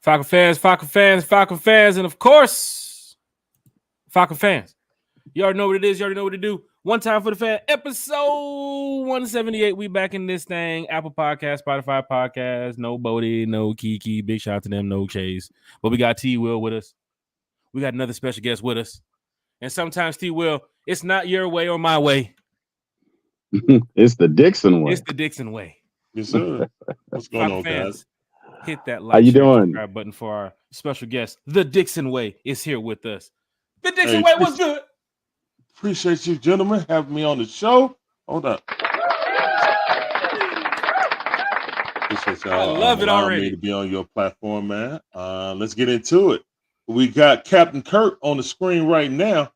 Falcon fans, and of course, Falcon fans. You already know what it is. You already know what to do. One time for the fan, episode 178. We back in this thing. Apple Podcast, Spotify Podcast. No Bodie, no Kiki. Big shout out to them. No Chase. But we got T. Will with us. We got another special guest with us. And sometimes, T. Will, it's not your way or my way. It's the Dixon way. It's the Dixon way. Yes, sir. What's going on, guys? Hit that like, How you doing? subscribe button for our special guest. The Dixon Way is here with us. The Dixon Way was good. Appreciate you, gentlemen, having me on the show. Hold up. Appreciate y'all. I love it allowing already. Me to be on your platform, man. Let's get into it. We got Captain Kirk on the screen right now.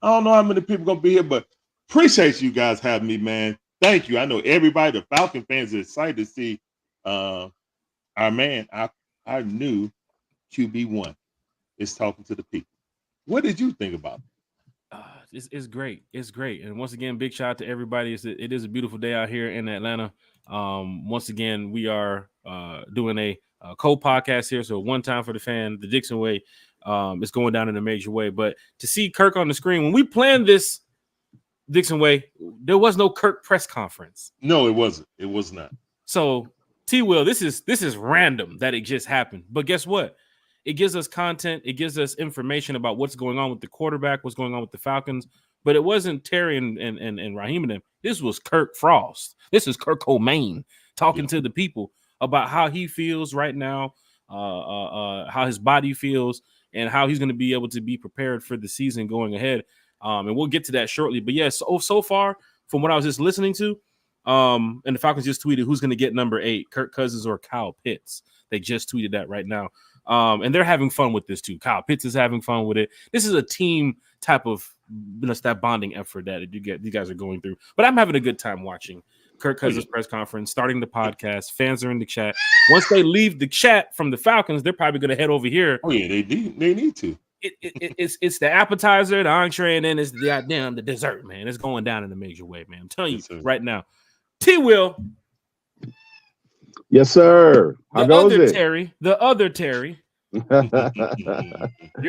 I don't know how many people gonna be here, but appreciate you guys having me, man. Thank you. I know everybody, the Falcon fans, are excited to see our man, our new QB1 is talking to the people. What did you think about it? It's great. It's great. And once again, big shout out to everybody. It is a beautiful day out here in Atlanta. Once again, we are doing a co-podcast here. So one time for the fan, the Dixon Way. It's going down in a major way. But to see Kirk on the screen, when we planned this Dixon Way, there was no Kirk press conference. No, it wasn't. It was not. So T. Will, this is random that it just happened. But guess what? It gives us content. It gives us information about what's going on with the quarterback, what's going on with the Falcons. But it wasn't Terry and Raheem and them. This was Kirk Frost. This is Kirk Comain talking to the people about how he feels right now, how his body feels, and how he's going to be able to be prepared for the season going ahead. And we'll get to that shortly. But yes, so far from what I was just listening to, and the Falcons just tweeted who's going to get number 8, Kirk Cousins or Kyle Pitts. They just tweeted that right now. And they're having fun with this too. Kyle Pitts is having fun with it. This is a team type of, that bonding effort that you guys are going through. But I'm having a good time watching Kirk Cousins' press conference, starting the podcast. Fans are in the chat. Once they leave the chat from the Falcons, they're probably going to head over here. Oh yeah, they need to. It's the appetizer, the entree, and then it's the dessert, man. It's going down in a major way, man. I'm telling you right now. T. Will. Yes, sir. How goes it? The other Terry. You're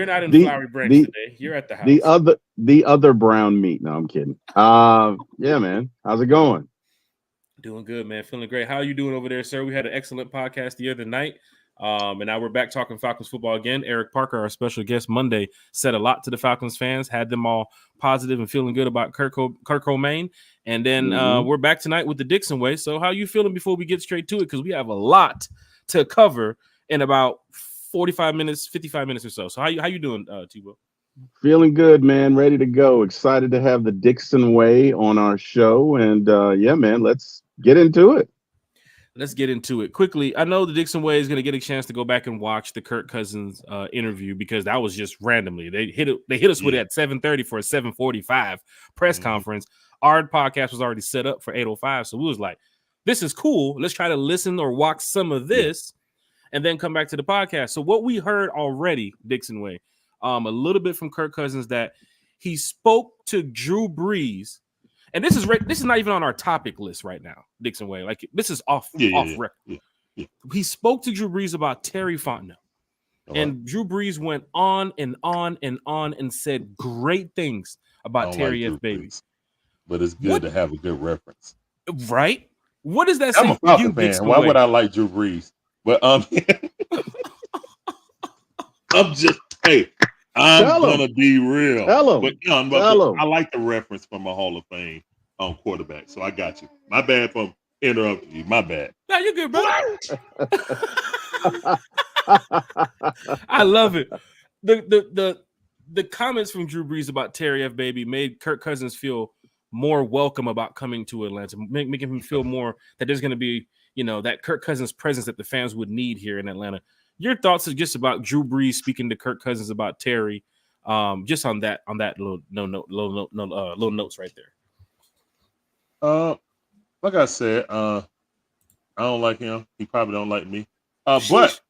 not in Flowery Branch today. You're at the house. The other brown meat. No, I'm kidding. Yeah, man. How's it going? Doing good, man. Feeling great. How are you doing over there, sir? We had an excellent podcast the other night. And now we're back talking Falcons football again. Eric Parker, our special guest Monday, said a lot to the Falcons fans, had them all positive and feeling good about Kirk Comain. And then we're back tonight with the Dixon Way. So how you feeling before we get straight to it? Because we have a lot to cover in about 45 minutes, 55 minutes or so. So how you doing, T-Will? Feeling good, man. Ready to go. Excited to have the Dixon Way on our show. And yeah, man, let's get into it. Let's get into it quickly. I know the Dixon Way is going to get a chance to go back and watch the Kirk Cousins interview because that was just randomly. They hit us with it at 7:30 for a 7:45 press conference. Our podcast was already set up for 8:05, so we was like, "This is cool. Let's try to listen or watch some of this, and then come back to the podcast." So what we heard already, Dixon Way, a little bit from Kirk Cousins that he spoke to Drew Brees. And this is not even on our topic list right now, Dixon Way. Like this is off record. Yeah. He spoke to Drew Brees about Terry Fontenot. And Drew Brees went on and on and on and said great things about Terry F. Baby. But it's good to have a good reference. Right? What does that say? I'm a Falcon fan. Why would I like Drew Brees? But I'm just I'm gonna be real. But I like the reference from a Hall of Fame quarterback. So I got you. My bad for interrupting you. My bad. No, you're good, bro. I love it. The comments from Drew Brees about Terry F. Baby made Kirk Cousins feel more welcome about coming to Atlanta, making him feel more that there's going to be, that Kirk Cousins presence that the fans would need here in Atlanta. Your thoughts are just about Drew Brees speaking to Kirk Cousins about Terry, just on that little notes right there. Like I said, I don't like him. He probably don't like me. But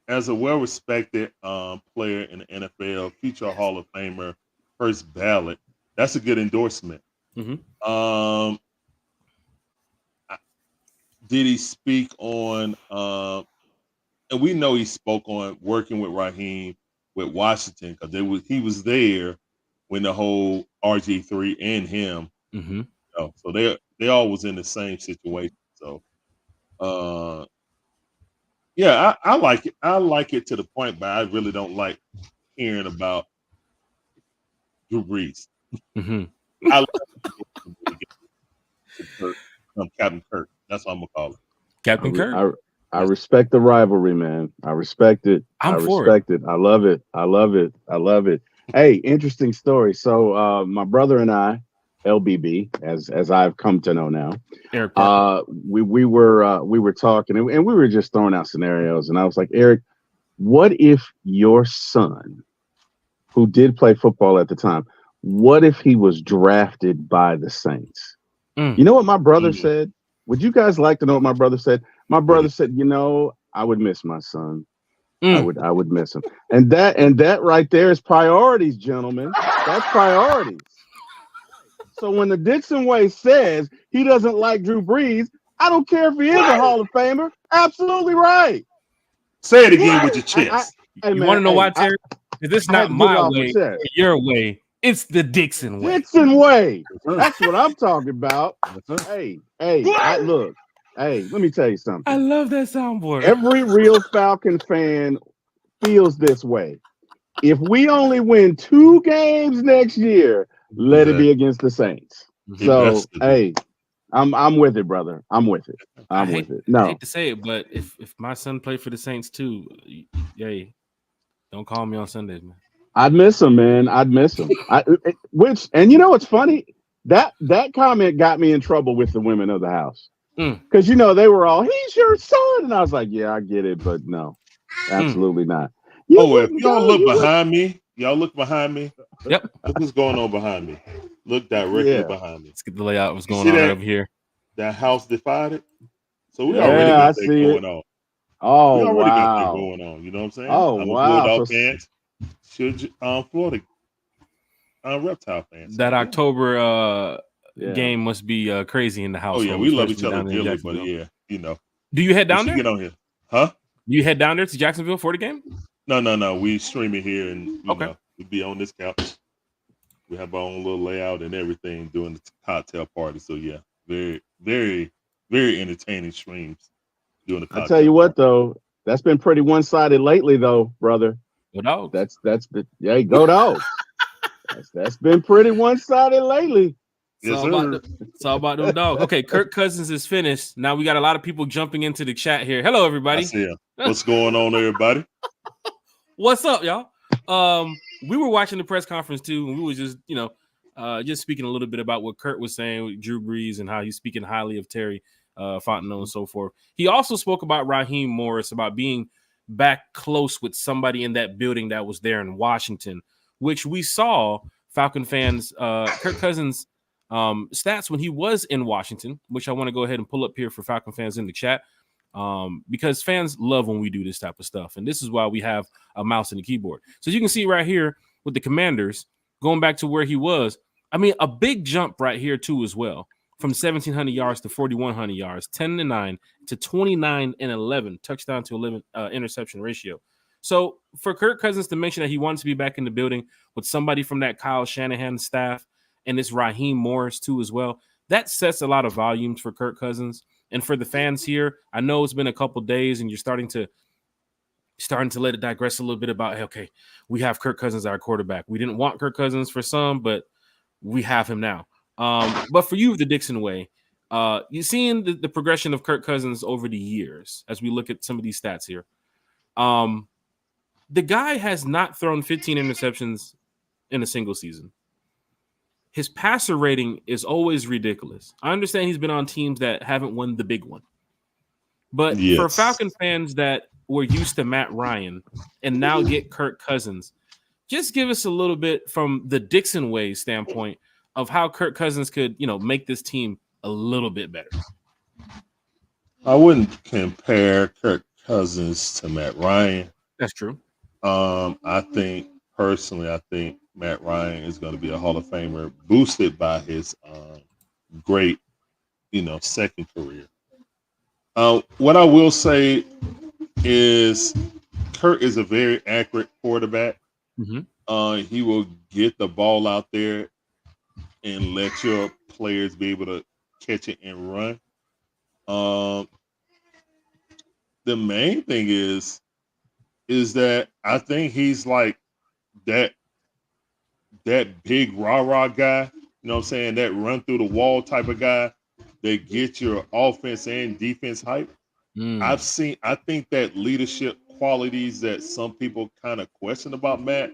as a well-respected player in the NFL, future Hall of Famer, first ballot, that's a good endorsement. did he speak on? And we know he spoke on working with Raheem with Washington because he was there when the whole RG3 and him. Mm-hmm. So they all was in the same situation. So, yeah, I like it. I like it to the point, but I really don't like hearing about Drew Brees. Mm-hmm. I like Captain Kirk. That's what I'm gonna call it. Captain Kirk. I respect the rivalry, man. I respect it. I respect it. I love it. I love it. I love it. Hey, interesting story. So my brother and I, LBB, as I've come to know now, Eric we were talking and we were just throwing out scenarios, and I was like, Eric, what if your son, who did play football at the time, what if he was drafted by the Saints? You know what my brother said? Would you guys like to know what my brother said? My brother said, I would miss my son. I would miss him. And that right there is priorities, gentlemen. That's priorities. So when the Dixon Way says he doesn't like Drew Brees, I don't care if he is a Hall of Famer. Absolutely right. Say it again with your chest. You want to know why, Terry? This is not my way or your way. It's the Dixon Way. Dixon Way. That's what I'm talking about. Hey, look. Hey, let me tell you something. I love that soundboard. Every real Falcon fan feels this way. If we only win 2 games next year, let it be against the Saints. So, hey, I'm with it, brother. I'm with it. I'm with it. No, I hate to say it, but if my son played for the Saints too, yay, don't call me on Sundays, man. I'd miss him, man. I'd miss him. And you know what's funny? That comment got me in trouble with the women of the house. Because they were all, he's your son. And I was like, yeah, I get it, but no, absolutely not. If y'all look behind me, Yep. Look what's going on behind me. Look directly behind me. Let's get the layout. What's going on over here? That house divided. So we already got that going on. Oh, we already got that going on. You know what I'm saying? Oh, I'm wow. Bulldog fans. Should Florida Reptile fans. That October game must be crazy in the house. Oh yeah, we love each other dearly, but yeah, Do you head down there? Get on here, huh? You head down there to Jacksonville for the game? No. We stream it here, and we be on this couch. We have our own little layout and everything doing the cocktail party. So yeah, very, very, very entertaining streams doing the cocktail. I tell you what, though, that's been pretty one-sided lately, though, brother. Go Dogs. That's been go Dogs. that's been pretty one-sided lately. It's all about them dogs. Okay, Kirk Cousins is finished. Now we got a lot of people jumping into the chat here. Hello, everybody. I see him. What's going on, everybody? What's up, y'all? We were watching the press conference too, and we were just, just speaking a little bit about what Kurt was saying with Drew Brees and how he's speaking highly of Terry Fontenot and so forth. He also spoke about Raheem Morris, about being back close with somebody in that building that was there in Washington, which we saw Falcon fans, Kirk Cousins stats when he was in Washington, which I want to go ahead and pull up here for Falcon fans in the chat, because fans love when we do this type of stuff. And this is why we have a mouse and a keyboard. So you can see right here with the Commanders going back to where he was. I mean, a big jump right here too as well, from 1,700 yards to 4,100 yards, 10-9 to 29-11, touchdown to 11 interception ratio. So for Kirk Cousins to mention that he wants to be back in the building with somebody from that Kyle Shanahan staff and this Raheem Morris too as well, that sets a lot of volumes for Kirk Cousins. And for the fans here, I know it's been a couple days and you're starting to let it digress a little bit about, hey, okay, we have Kirk Cousins our quarterback. We didn't want Kirk Cousins for some, but we have him now. But for you, the Dixon Way, you're seeing the progression of Kirk Cousins over the years as we look at some of these stats here. The guy has not thrown 15 interceptions in a single season. His passer rating is always ridiculous. I understand he's been on teams that haven't won the big one. But for Falcon fans that were used to Matt Ryan and now get Kirk Cousins, just give us a little bit from the Dixon Way standpoint of how Kirk Cousins could, make this team a little bit better. I wouldn't compare Kirk Cousins to Matt Ryan. That's true. I think Matt Ryan is going to be a Hall of Famer, boosted by his great, second career. What I will say is Kirk is a very accurate quarterback. He will get the ball out there and let your players be able to catch it and run. The main thing is that I think he's like that big rah-rah guy, you know what I'm saying? That run through the wall type of guy that gets your offense and defense hype. I think that leadership qualities that some people kind of question about Matt,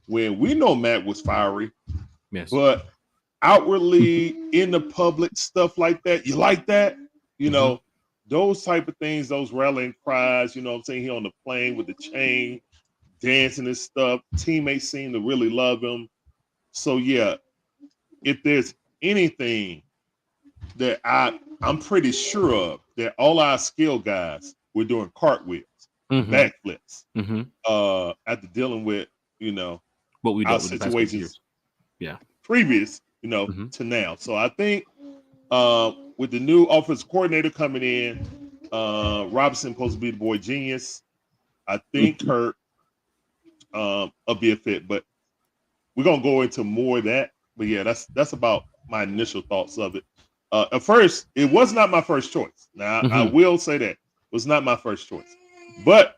when we know Matt was fiery, but outwardly in the public stuff like that, you like that, you know, those type of things, those rallying cries, you know what I'm saying? He on the plane with the chain, dancing and stuff. Teammates seem to really love him. So yeah, if there's anything that I'm pretty sure of, that all our skill guys were doing cartwheels, backflips, after dealing with, you know, what we our dealt with situations yeah, previous, you know, to now. So I think with the new offensive coordinator coming in, Robinson supposed to be the boy genius. I think Kirk will be a fit, but we're gonna go into more of that. But yeah, that's about my initial thoughts of it. At first, it was not my first choice. Now I will say that it was not my first choice, but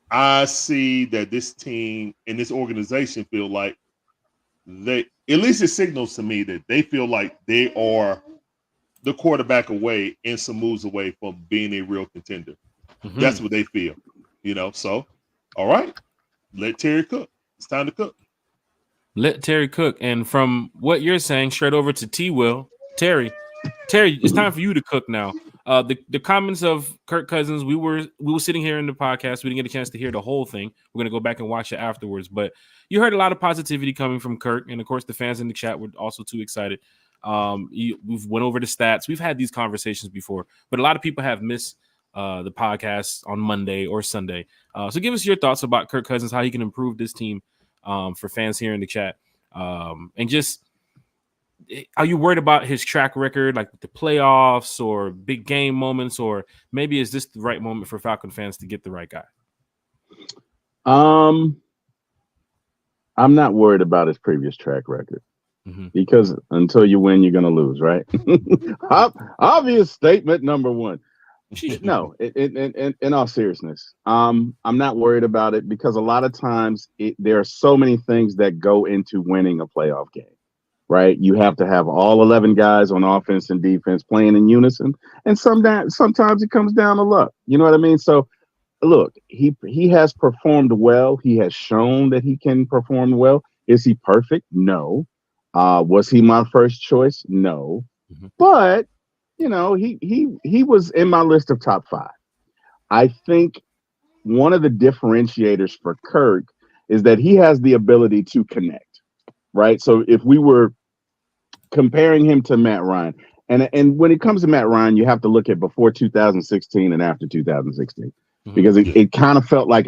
I see that this team and this organization feel like they, at least it signals to me that they feel like they are the quarterback away and some moves away from being a real contender. That's what they feel, you know. So, all right, let Terry cook. It's time to cook. Let Terry cook. And from what you're saying, straight over to T. Will, Terry, it's time for you to cook now. The comments of Kirk Cousins, we were sitting here in the podcast. We didn't get a chance to hear the whole thing. We're gonna go back and watch it afterwards. But you heard a lot of positivity coming from Kirk, and of course, the fans in the chat were also too excited. We've went over the stats. We've had these conversations before, but a lot of people have missed the podcast on Monday or Sunday. So give us your thoughts about Kirk Cousins, how he can improve this team for fans here in the chat, and just. Are you worried about his track record, like the playoffs or big game moments, or maybe is this the right moment for Falcon fans to get the right guy? I'm not worried about his previous track record because until you win, you're going to lose, right? Obvious statement number one. No, in all seriousness, I'm not worried about it because a lot of times there are so many things that go into winning a playoff game. Right, you have to have all 11 guys on offense and defense playing in unison, and sometimes it comes down to luck. You know what I mean? So, look, he has performed well. He has shown that he can perform well. Is he perfect? No. Was he my first choice? No. But you know, he was in my list of top 5. I think one of the differentiators for Kirk is that he has the ability to connect. Right. So if we were comparing him to Matt Ryan, and when it comes to Matt Ryan, you have to look at before 2016 and after 2016, because it kind of felt like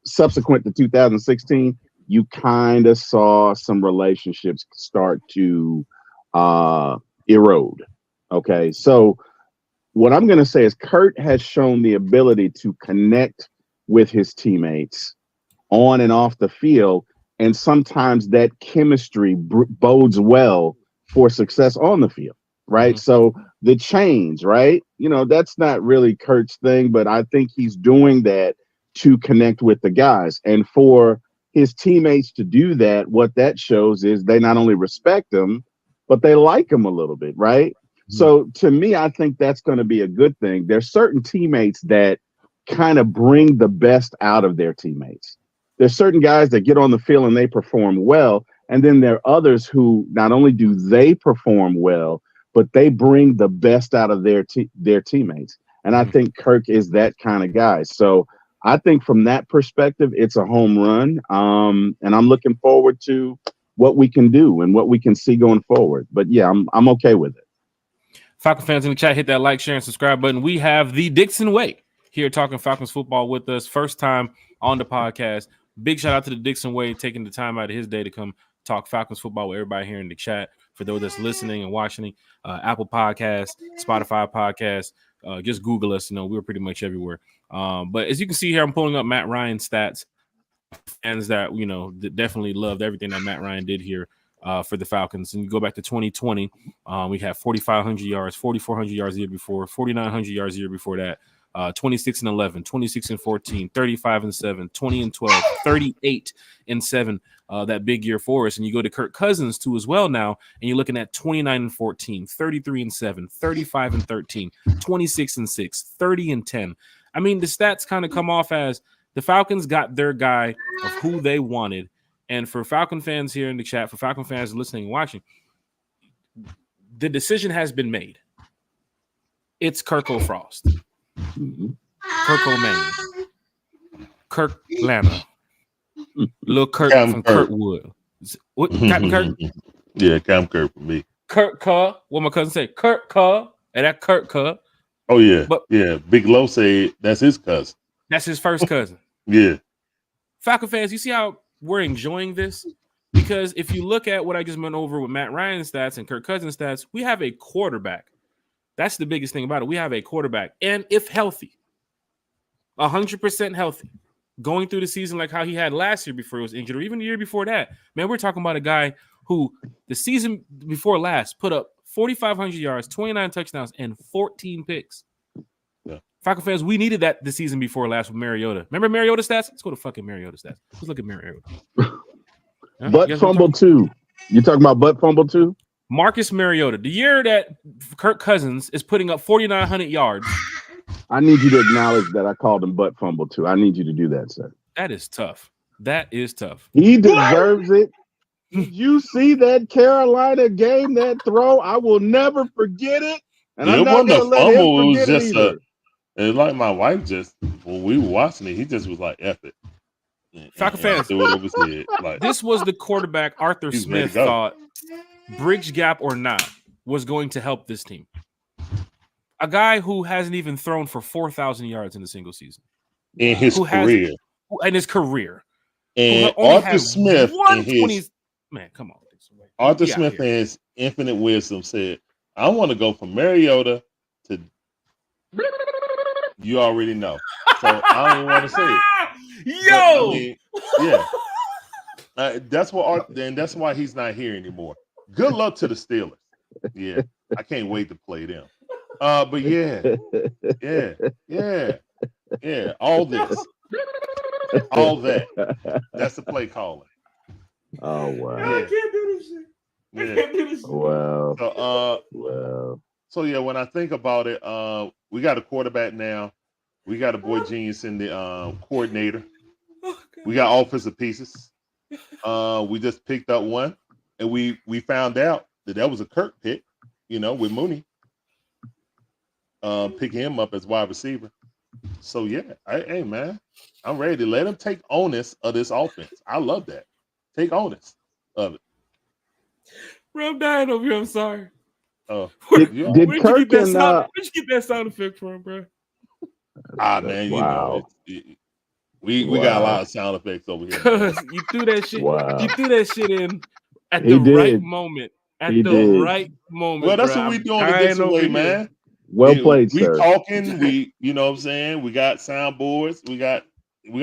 subsequent to 2016, you kind of saw some relationships start to erode. Okay. So what I'm going to say is Kurt has shown the ability to connect with his teammates on and off the field. And sometimes that chemistry bodes well for success on the field, right? So the change, right? You know, that's not really Kurt's thing, but I think he's doing that to connect with the guys. And for his teammates to do that, what that shows is they not only respect him, but they like him a little bit, right? So to me, I think that's going to be a good thing. There's certain teammates that kind of bring the best out of their teammates. There's certain guys that get on the field and they perform well. And then there are others who not only do they perform well, but they bring the best out of their teammates. And I think Kirk is that kind of guy. So I think from that perspective, it's a home run. And I'm looking forward to what we can do and what we can see going forward. But yeah, I'm okay with it. Falcon fans in the chat, hit that like, share, and subscribe button. We have the Dixon Way here talking Falcons football with us. First time on the podcast. Big shout out to the Dixon Way taking the time out of his day to come talk Falcons football with everybody here in the chat. For those that's listening and watching, Apple Podcasts, Spotify Podcasts, Just Google us. You know, we're pretty much everywhere. But as you can see here, I'm pulling up Matt Ryan's stats. Fans that that definitely loved everything that Matt Ryan did here for the Falcons. And you go back to 2020, we had 4,500 yards, 4,400 yards the year before, 4,900 yards the year before that. 26-11, 26-14, 35-7, 20-12, 38-7. That big year for us. And you go to Kirk Cousins too as well now, and you're looking at 29-14, 33-7, 35-13, 26-6, 30-10. I mean, the stats kind of come off as the Falcons got their guy of who they wanted. And for Falcon fans here in the chat, for Falcon fans listening and watching, the decision has been made. It's Kirk Frost. Kirk O'Mane, Kirk Lana, Lil Kirk from Kirkwood. What, Captain Kirk? Yeah, Captain Kirk for me. Kirk Cuh. What my cousin say? Kirk Cuh. And that Kirk Cuh. Oh yeah, but yeah. Big Low said that's his cousin. That's his first cousin. Yeah. Falcon fans, you see how we're enjoying this? Because if you look at what I just went over with Matt Ryan's stats and Kirk Cousins' stats, we have a quarterback. That's the biggest thing about it. We have a quarterback, and if healthy, 100% healthy, going through the season like how he had last year before he was injured, or even the year before that, man, we're talking about a guy who the season before last put up 4,500 yards, 29 touchdowns, and 14 picks. Yeah. Falcon fans, we needed that the season before last with Mariota. Remember Mariota stats? Let's go to fucking Mariota stats. Let's look at Mariota. Butt fumble too. You talking about butt fumble too? Marcus Mariota, the year that Kirk Cousins is putting up 4,900 yards. I need you to acknowledge that I called him butt fumble too. I need you to do that, sir. That is tough. That is tough. He deserves it. Did you see that Carolina game, that throw? I will never forget it. And I'm not going to let him forget it either. It's like my wife just, when we were watching it, he just was like, F it. Falcon fans, like, this was the quarterback Arthur Smith thought, bridge gap or not, was going to help this team. A guy who hasn't even thrown for 4,000 yards in a single season. In his career. And Arthur Smith man, come on. Arthur Smith in his infinite wisdom said, I want to go from Mariota to you already know. So I don't even want to say it. Yo! But, I mean, yeah. That's why he's not here anymore. Good luck to the Steelers. Yeah. I can't wait to play them. But yeah. All this. All that. That's the play calling. Oh wow. I can't do this shit. I can't do this shit. Wow. So yeah, when I think about it, we got a quarterback now. We got a boy genius in the coordinator. We got offensive pieces. We just picked up one, and we found out that was a Kirk pick, with Mooney. Pick him up as wide receiver. So yeah, hey man, I'm ready to let him take onus of this offense. I love that. Take onus of it. Bro, I'm dying over here. I'm sorry. Did Kirk where'd you get that sound effect from, bro? Man, wow. We got a lot of sound effects over here. You threw that shit. Wow. You threw that shit in at the right moment. Right moment. Well, that's bro. what we doing the Dixon Way, man. Well played, sir. We talking. You know what I'm saying? We got soundboards. We got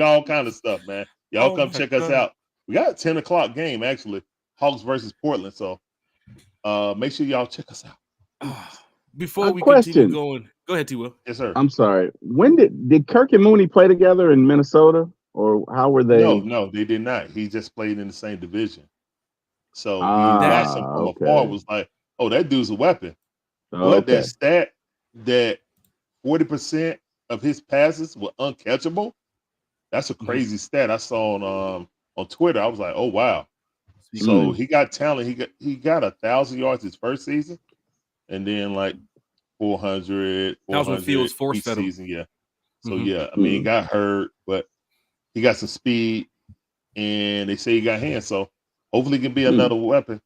all kind of stuff, man. Y'all come check us out. We got a 10 o'clock game actually, Hawks versus Portland. So make sure y'all check us out. Before we continue going, go ahead, T. Will. Yes, sir. I'm sorry. When did Kirk and Mooney play together in Minnesota, or how were they? No, they did not. He just played in the same division. So he watched him from afar. Was like, oh, that dude's a weapon. But that stat that 40% of his passes were uncatchable, that's a crazy stat. I saw on Twitter. I was like, oh wow. So he got talent. He got 1,000 yards his first season, and then like 400. That was when Fields forced that season. Yeah. So yeah, I mean, he got hurt, but he got some speed, and they say he got hands. So hopefully, he can be another weapon.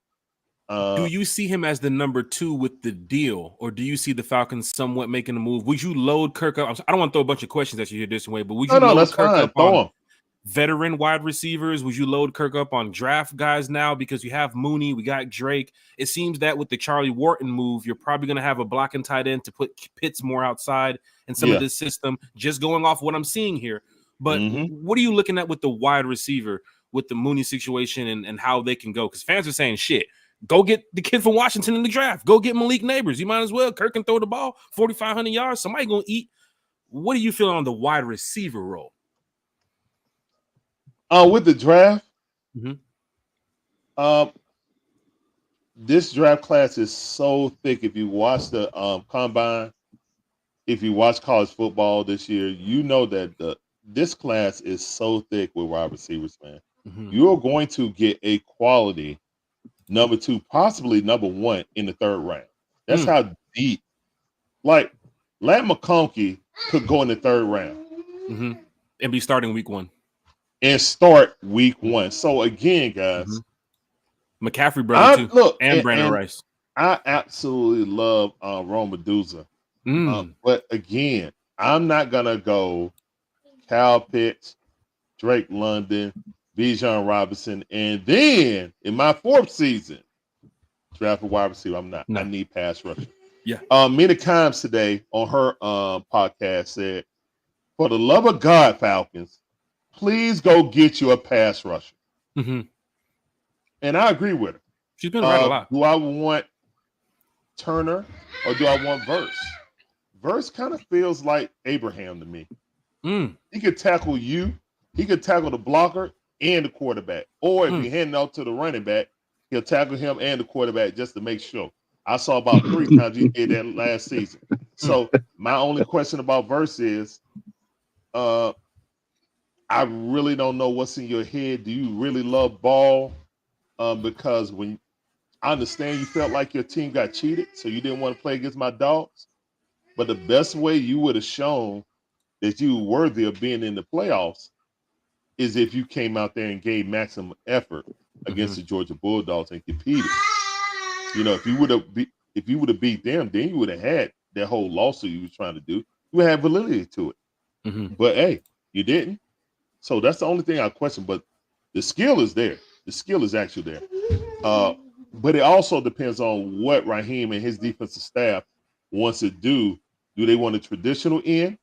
Do you see him as the number 2 with the deal, or do you see the Falcons somewhat making a move? Would you load Kirk up? I don't want to throw a bunch of questions at you here this way, but would you load Kirk up on veteran wide receivers? Would you load Kirk up on draft guys now because you have Mooney, we got Drake? It seems that with the Charlie Wharton move, you're probably going to have a blocking tight end to put Pitts more outside in some of this system, just going off what I'm seeing here. But what are you looking at with the wide receiver, with the Mooney situation and how they can go? Because fans are saying, shit, go get the kid from Washington in the draft. Go get Malik Neighbors. You might as well. Kirk can throw the ball 4,500 yards. Somebody going to eat. What are you feeling on the wide receiver role? With the draft, this draft class is so thick. If you watch the combine, if you watch college football this year, you know that this class is so thick with wide receivers, man. You are going to get a quality number 2, possibly number 1 in the 3rd round. That's how deep. Like, Lat McConkey could go in the 3rd round and be starting week 1. And start week 1. So again, guys, McCaffrey brother too, and Brandon and Rice. I absolutely love Rome Medusa. But again, I'm not gonna go Kyle Pitts, Drake London, Bijan Robinson, and then in my 4th season, draft a wide receiver. I'm not. I need pass rusher. Yeah. Mina Kimes today on her podcast said, "For the love of God, Falcons, please go get you a pass rusher." And I agree with her. She's been around a lot. Do I want Turner or do I want Verse? Verse kind of feels like Abraham to me. He could tackle you. He could tackle the blocker and the quarterback. Or if you hand it out to the running back, he'll tackle him and the quarterback just to make sure. I saw about 3 times he did that last season. So my only question about Verse is, I really don't know what's in your head. Do you really love ball? Because when I understand you felt like your team got cheated, so you didn't want to play against my dogs. But the best way you would have shown that you were worthy of being in the playoffs is if you came out there and gave maximum effort against the Georgia Bulldogs and competed. You know, if you would have beat them, then you would have had that whole lawsuit you was trying to do. You would have validity to it. But hey, you didn't. So that's the only thing I question. But the skill is there. The skill is actually there. But it also depends on what Raheem and his defensive staff wants to do. Do they want a traditional end,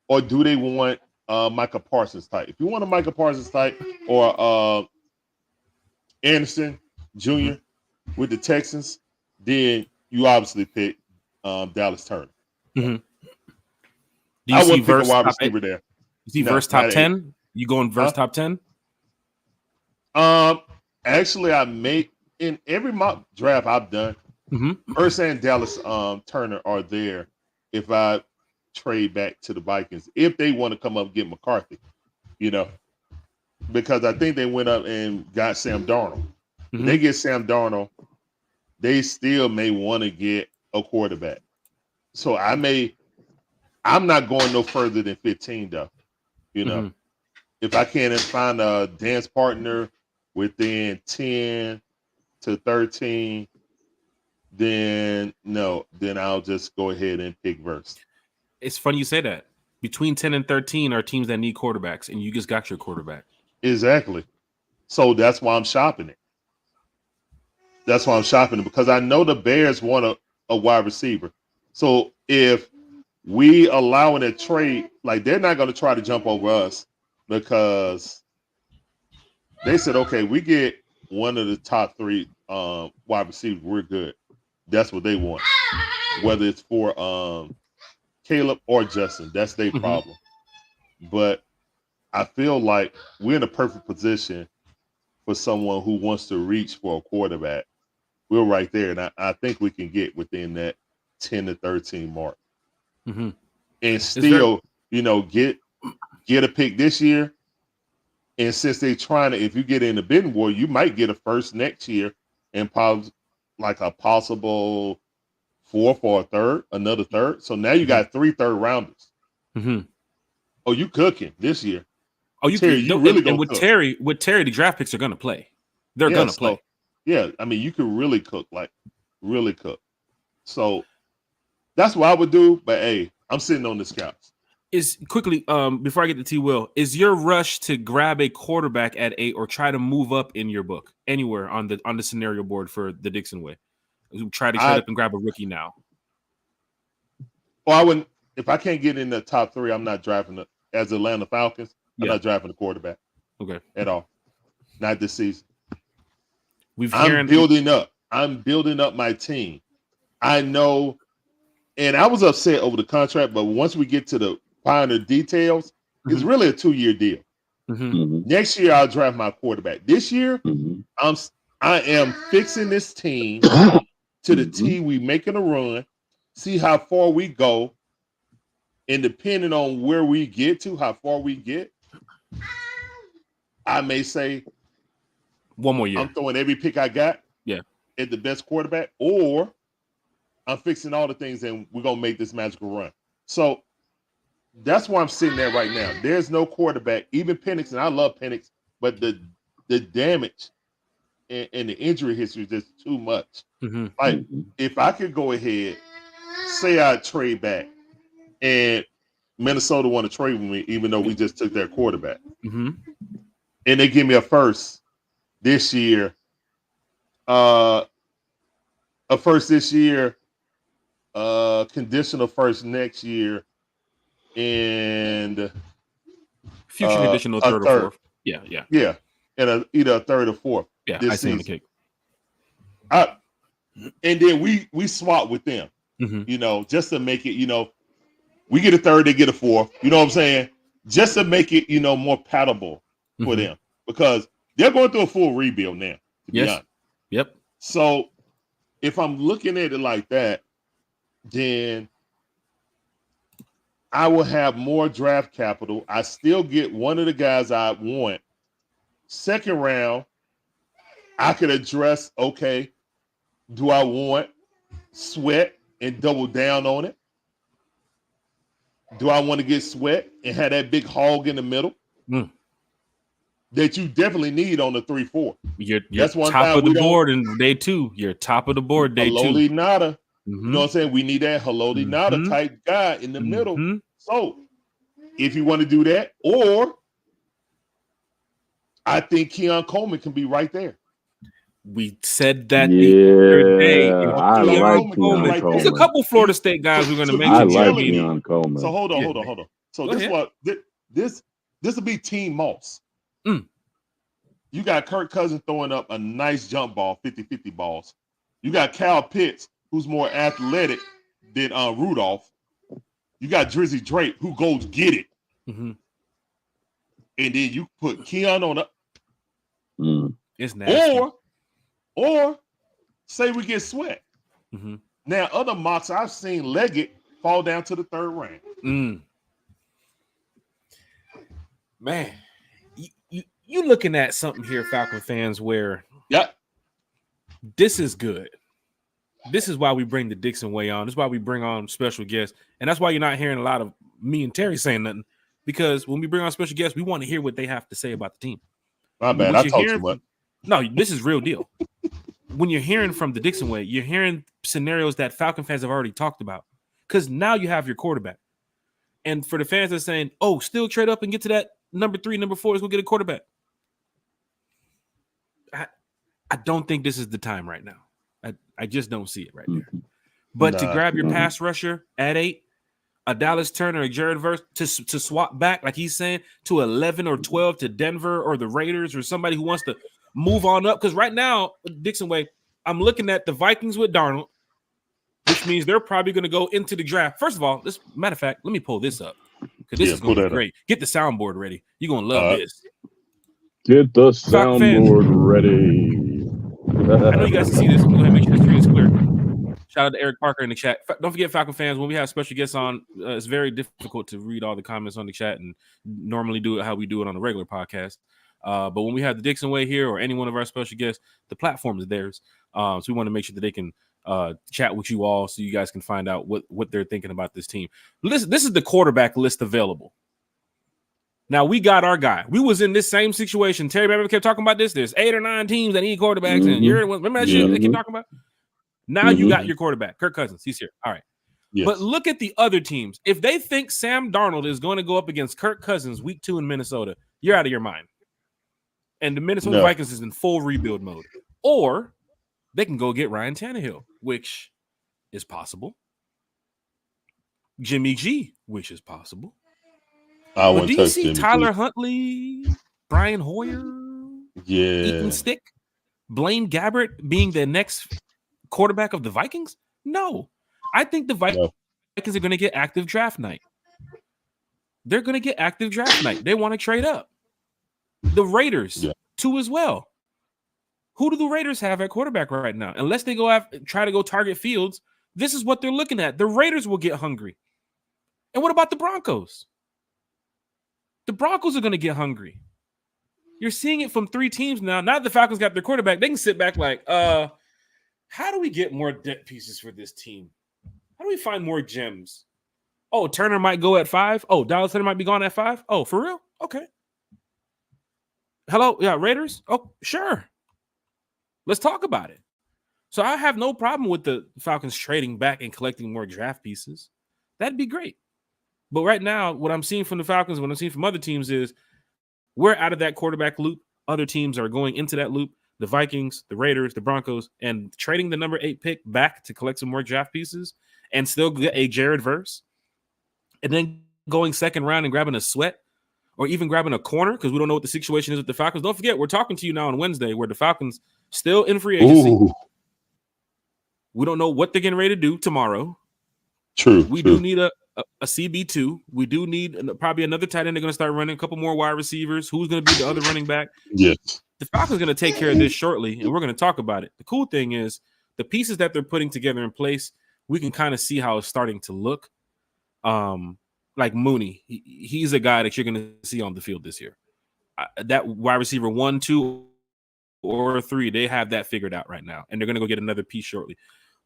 or do they want Micah Parsons type? If you want a Micah Parsons type or Anderson Jr. with the Texans, then you obviously pick Dallas Turner. Do you I see wouldn't pick Verse a wide top receiver there. You see No, Verse top not 10? You going Verse top 10? Actually, I make in every mock draft I've done, Verse and Dallas Turner are there if I trade back to the Vikings, if they want to come up and get McCarthy, you know, because I think they went up and got Sam Darnold. If they get Sam Darnold, they still may want to get a quarterback. So I'm not going no further than 15 though. You know, if I can't find a dance partner within 10 to 13, then I'll just go ahead and pick Verse. It's funny you say that. Between 10 and 13 are teams that need quarterbacks, and you just got your quarterback. Exactly. So that's why I'm shopping it. That's why I'm shopping it, because I know the Bears want a wide receiver. So if we allowing a trade, like they're not going to try to jump over us, because they said, okay, we get one of the top 3 wide receivers, we're good. That's what they want. Whether it's for Caleb or Justin, that's their problem. But I feel like we're in a perfect position for someone who wants to reach for a quarterback. We're right there, and I think we can get within that 10 to 13 mark. And still, get a pick this year. And since they're trying to, if you get in the bidding war, you might get a first next year and probably like a possible 4th or a 3rd, another 3rd. So now you got 3 3rd-rounders. Oh, you cooking this year? Oh, you really and with cook. Terry, the draft picks are gonna play. They're gonna play. Yeah, I mean, you can really cook, like really cook. So that's what I would do. But hey, I'm sitting on this couch. Is quickly before I get to T. Will, is your rush to grab a quarterback at 8 or try to move up in your book anywhere on the scenario board for the Dixon Way? Try to trade up and grab a rookie now. Well, I wouldn't. If I can't get in the top 3, I'm not drafting as Atlanta Falcons. I'm Yeah. not drafting the quarterback. Okay. At all. Not this season. I'm building up. I'm building up my team. I know, and I was upset over the contract, but once we get to the finer details, it's really a 2-year deal. Next year, I'll draft my quarterback. This year, I am fixing this team to the team we making a run, see how far we go, and depending on where we get to, how far we get, I may say, one more year. I'm throwing every pick I got at the best quarterback, or I'm fixing all the things and we're going to make this magical run. So that's where I'm sitting there right now. There's no quarterback, even Penix, and I love Penix, but the damage and the injury history is just too much. Like, if I could go ahead, say I trade back, and Minnesota want to trade with me, even though we just took their quarterback, and they give me a first this year, conditional first next year, and future conditional third or fourth. Yeah, and either a third or fourth. Yeah, this I see season. on the cake. And then we swap with them, just to make it, we get a third, they get a fourth. You know what I'm saying? Just to make it, more palatable for them, because they're going through a full rebuild now. To be honest. Yep. So if I'm looking at it like that, then I will have more draft capital. I still get one of the guys I want. Second round, I could address, okay, do I want Sweat and double down on it? Do I want to get Sweat and have that big hog in the middle? That you definitely need on the 3-4. You're top of the board in day 2. You're top of the board day 2. Haloti Nada. You know what I'm saying? We need that Haloti Nada type guy in the middle. So if you want to do that, or I think Keon Coleman can be right there. We said that the other day. I like Keon Coleman. There's a couple Florida State guys we're going to mention. I like Keon Coleman. So hold on. So this will be Team Moss. You got Kirk Cousins throwing up a nice jump ball, 50-50 balls. You got Kyle Pitts, who's more athletic than Rudolph. You got Drizzy Drake, who goes get it. And then you put Keon on up. It's nasty. Or say we get Sweat. Now, other mocks I've seen Leggett fall down to the 3rd round. Man, you looking at something here, Falcon fans, where this is good. This is why we bring the Dixon Way on. This is why we bring on special guests. And that's why you're not hearing a lot of me and Terry saying nothing. Because when we bring on special guests, we want to hear what they have to say about the team. My bad, I talk too much. No, this is real deal. When you're hearing from the Dixon Way, you're hearing scenarios that Falcon fans have already talked about. Because now you have your quarterback. And for the fans that are saying, oh, still trade up and get to that number 3, number 4, let's go get a quarterback. I don't think this is the time right now. I just don't see it right there. But to grab your pass rusher at 8, a Dallas Turner, a Jared Verse, to swap back, like he's saying, to 11 or 12 to Denver or the Raiders or somebody who wants to move on up. Because right now, Dixon Way, I'm looking at the Vikings with Darnold, which means they're probably going to go into the draft. First of all, matter of fact, let me pull this up because this is going to be great. Get the soundboard ready. You're going to love this. Get the soundboard ready. I know you guys can see this. I'm going to make sure the screen is clear. Shout out to Eric Parker in the chat. Don't forget, Falcon fans, when we have special guests on, it's very difficult to read all the comments on the chat and normally do it how we do it on a regular podcast. But when we have the Dixon Way here or any one of our special guests, the platform is theirs. So we want to make sure that they can chat with you all so you guys can find out what they're thinking about this team. This is the quarterback list available. Now, we got our guy. We was in this same situation. Terry Baby kept talking about this. There's 8 or 9 teams that need quarterbacks. And remember that shit they keep talking about? Now you got your quarterback, Kirk Cousins. He's here. All right. Yes. But look at the other teams. If they think Sam Darnold is going to go up against Kirk Cousins week 2 in Minnesota, you're out of your mind. And the Minnesota Vikings is in full rebuild mode. Or they can go get Ryan Tannehill, which is possible. Jimmy G, which is possible. But do you see Jimmy Tyler G. Huntley, Brian Hoyer, Eaton Stick, Blaine Gabbert being the next quarterback of the Vikings? No. I think the Vikings are going to get active draft night. They're going to get active draft night. They want to trade up. The Raiders, too, as well. Who do the Raiders have at quarterback right now? Unless they try to go target Fields, this is what they're looking at. The Raiders will get hungry. And what about the Broncos? The Broncos are going to get hungry. You're seeing it from 3 teams now. Now that the Falcons got their quarterback, they can sit back like, how do we get more depth pieces for this team? How do we find more gems? Oh, Turner might go at 5. Oh, Dallas Turner might be gone at 5. Oh, for real? Okay. Hello? Yeah, Raiders? Oh, sure. Let's talk about it. So I have no problem with the Falcons trading back and collecting more draft pieces. That'd be great. But right now, what I'm seeing from the Falcons, what I'm seeing from other teams is we're out of that quarterback loop. Other teams are going into that loop. The Vikings, the Raiders, the Broncos, and trading the number 8 pick back to collect some more draft pieces and still get a Jared Verse. And then going second round and grabbing a Sweat or even grabbing a corner because we don't know what the situation is with the Falcons. Don't forget, we're talking to you now on Wednesday where the Falcons still in free agency. Ooh. We don't know what they're getting ready to do tomorrow. True. We do need a CB2. We do need probably another tight end. They're going to start running a couple more wide receivers. Who's going to be the other running back? Yes. The Falcons are going to take care of this shortly, and we're going to talk about it. The cool thing is the pieces that they're putting together in place, we can kind of see how it's starting to look. Like Mooney, he's a guy that you're going to see on the field this year. That wide receiver 1, 2, or 3, they have that figured out right now, and they're going to go get another piece shortly.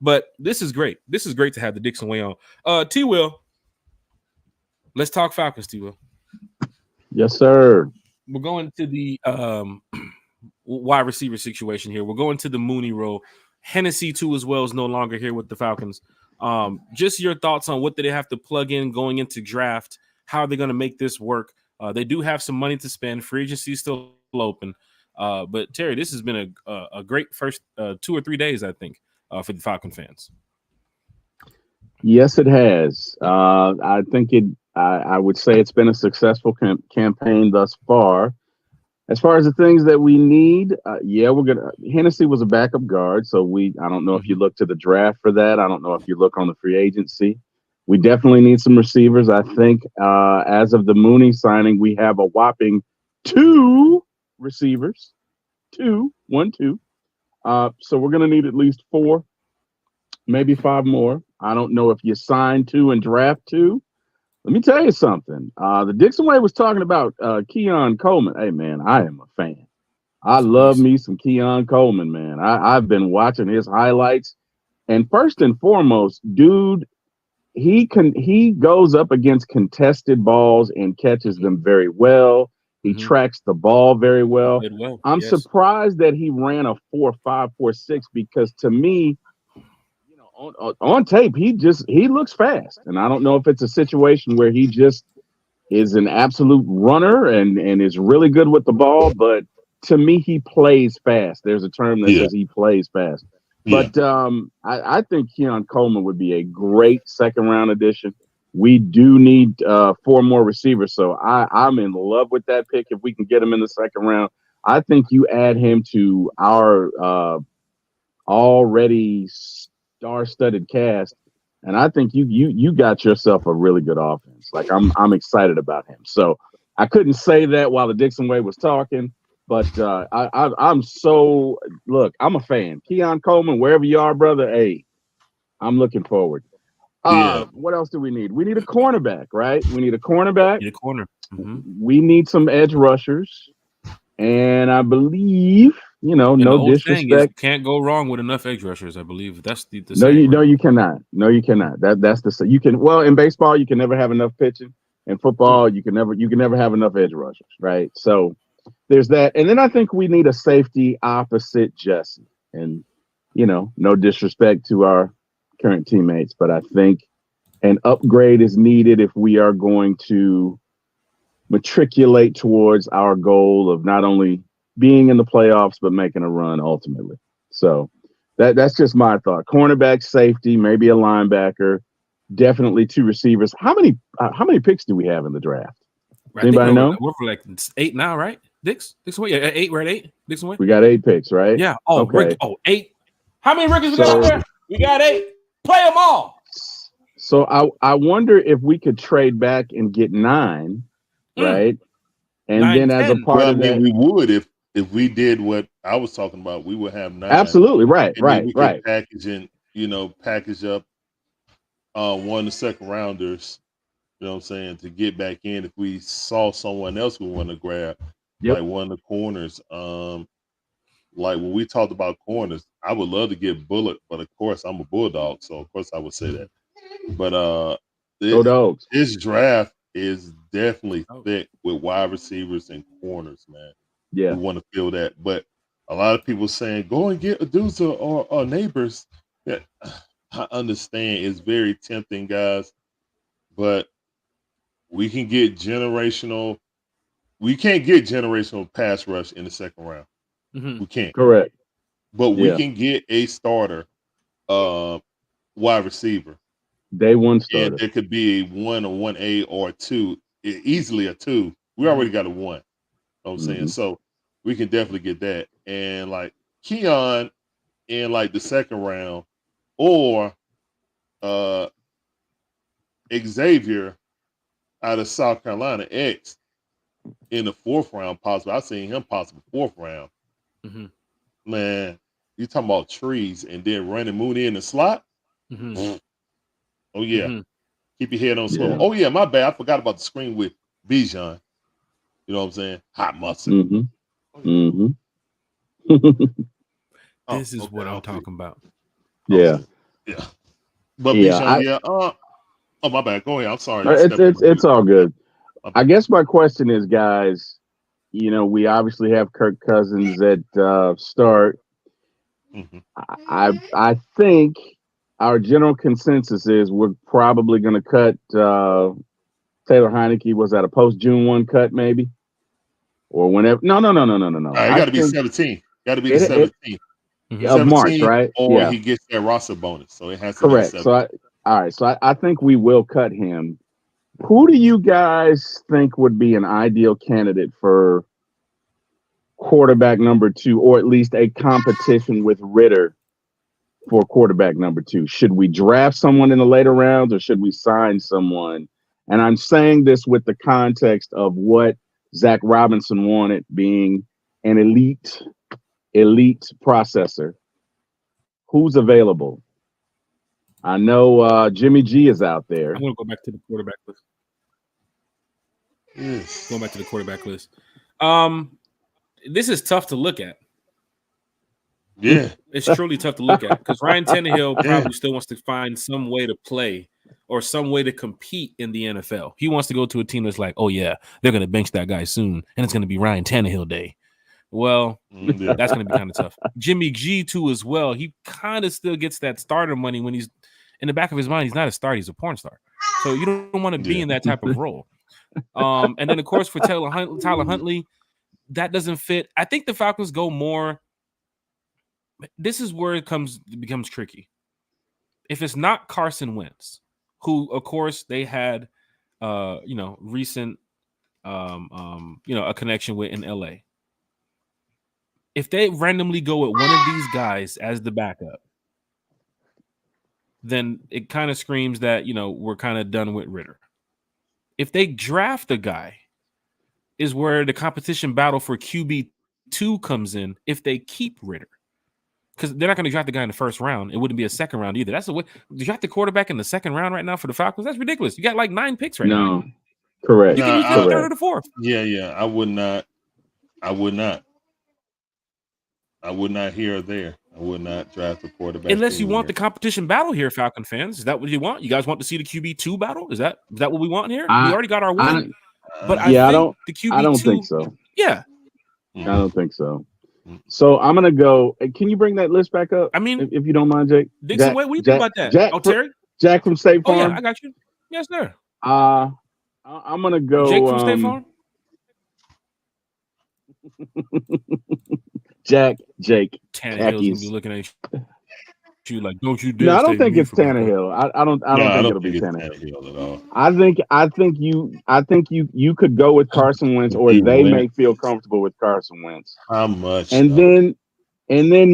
But this is great. This is great to have the Dixon Way on. T-Will, let's talk Falcons, T-Will. Yes, sir. We're going to the wide receiver situation here. We're going to the Mooney role. Hennessy, too, as well, is no longer here with the Falcons. Just your thoughts on what do they have to plug in going into draft? How are they going to make this work? They do have some money to spend. Free agency is still open. But, Terry, this has been a great first 2 or 3 days, I think, for the Falcon fans. Yes, it has. I think I would say it's been a successful campaign thus far. As far as the things that we need, Hennessy was a backup guard, so I don't know if you look to the draft for that. I don't know if you look on the free agency. We definitely need some receivers. I think as of the Mooney signing, we have a whopping 2 receivers. 1, 2. So we're going to need at least 4, maybe 5 more. I don't know if you sign 2 and draft 2. Let me tell you something. The Dixon Way was talking about Keon Coleman. Hey, man, I am a fan. I love me some Keon Coleman, man. I've been watching his highlights. And first and foremost, dude, he goes up against contested balls and catches them very well. He tracks the ball very well. I'm surprised that he ran a 4.5, 4.6 because to me, on tape, he looks fast. And I don't know if it's a situation where he just is an absolute runner and is really good with the ball, but to me, he plays fast. There's a term that says he plays fast. Yeah. But I think Keon Coleman would be a great second-round addition. We do need 4 more receivers, so I'm in love with that pick if we can get him in the second round. I think you add him to our already star-studded cast, and I think you got yourself a really good offense. Like I'm excited about him. So I couldn't say that while the Dixon Way was talking, but I'm a fan. Keon Coleman, wherever you are, brother, hey, I'm looking forward. What else do we need? We need a cornerback, right? We need a cornerback. Need a corner. We need some edge rushers, and I believe. No disrespect. Can't go wrong with enough edge rushers. I believe that's the no, you cannot. No, you cannot. That's the you can. Well, in baseball, you can never have enough pitching. In football, you can never have enough edge rushers, right? So there's that. And then I think we need a safety opposite Jesse. And no disrespect to our current teammates, but I think an upgrade is needed if we are going to matriculate towards our goal of not only being in the playoffs but making a run ultimately. So that's just my thought. Cornerback, safety, maybe a linebacker, definitely 2 receivers. How many picks do we have in the draft? Anybody know? We're for like 8 now, right? Dixon Way, 8. We're at 8. Dixon Way. We got 8 picks, right? Yeah. Oh, okay. 8. How many rookies we got out there? We got 8. Play them all. So I wonder if we could trade back and get 9, right? And 9, then as 10. a part of that, we would if we did what I was talking about. We would have 9. Absolutely, right, and right, we right. Package up one of the second rounders. You know what I'm saying, to get back in if we saw someone else we want to grab, like one of the corners. Like when we talked about corners, I would love to get Bullock, but of course I'm a Bulldog, so of course I would say that. But this draft is definitely thick with wide receivers and corners, man. Yeah, we want to feel that. But a lot of people saying go and get dudes or neighbors. Yeah, I understand it's very tempting, guys, but we can get generational. We can't get generational pass rush in the second round. Mm-hmm. We can't. Correct. But we can get a starter, wide receiver. Day 1 starter. And it could be a 1 or 1A or a 2, easily a 2. We already got a 1. You know what I'm saying? So we can definitely get that. And like Keon in like the second round, or Xavier out of South Carolina, X in the 4th round possible. I've seen him possible 4th round. Mm-hmm. Man, you talking about trees and then running Mooney in the slot? Mm-hmm. Oh yeah. Mm-hmm. Keep your head on swivel. Yeah. Oh yeah, my bad. I forgot about the screen with Bijan. You know what I'm saying? Hot muscle. This is what I'm talking about. Yeah. Yeah. But Bijan, oh my bad. Go ahead. I'm sorry. It's all good. I guess my question is, guys, we obviously have Kirk Cousins at start. Mm-hmm. I think our general consensus is we're probably going to cut Taylor Heineke. Was that a post-June 1 cut, maybe? Or whenever? No. It got to be 17. Got to be the 17. Of March, right? Or he gets that roster bonus. So it has to correct. be 17. So I think we will cut him. Who do you guys think would be an ideal candidate for quarterback number 2, or at least a competition with Ritter for quarterback number 2? Should we draft someone in the later rounds, or should we sign someone? And I'm saying this with the context of what Zach Robinson wanted, being an elite processor. Who's available? I know Jimmy G is out there. I'm going to go back to the quarterback list. Yes. Going back to the quarterback list. This is tough to look at. Yeah. It's truly tough to look at because Ryan Tannehill probably still wants to find some way to play or some way to compete in the NFL. He wants to go to a team that's like, oh, yeah, they're going to bench that guy soon, and it's going to be Ryan Tannehill day. Well, that's going to be kind of tough. Jimmy G, too, as well. He kind of still gets that starter money when he's in the back of his mind. He's not a star. He's a porn star. So you don't want to be in that type of role. And then, of course, for Tyler Huntley, that doesn't fit. I think the Falcons go more. This is where it becomes tricky. If it's not Carson Wentz, who, of course, they had, recent, a connection with in LA. If they randomly go with one of these guys as the backup, then it kind of screams that, we're kind of done with Ritter. If they draft a guy, is where the competition battle for QB2 comes in if they keep Ritter. Because they're not going to draft the guy in the first round. It wouldn't be a second round either. That's the way. You draft the quarterback in the second round right now for the Falcons? That's ridiculous. You got like 9 picks right now. No. Correct. You can use the 3rd or the 4th. Yeah. I would not here or there. I would not draft a quarterback. Unless you want the competition battle here, Falcon fans. Is that what you want? You guys want to see the QB2 battle? Is that what we want here? We already got our win. But I think the QB2. I don't think so. Yeah. I don't think so. So I'm going to go. Can you bring that list back up? I mean, if you don't mind, Jake? Dixon Way, what do you think about that? Terry? Jack from State Oh Farm. yeah, I got you. Yes, sir. I'm gonna go. Jake from State Farm. Jake. Tannehill's gonna be Khakis. looking at you like, don't you No, dare I don't say think me it's for me, bro. Tannehill. I don't think it'll be it's Tannehill. Tannehill at all. I think you could go with Carson Wentz, or He they may went. feel comfortable with Carson Wentz. How much? And then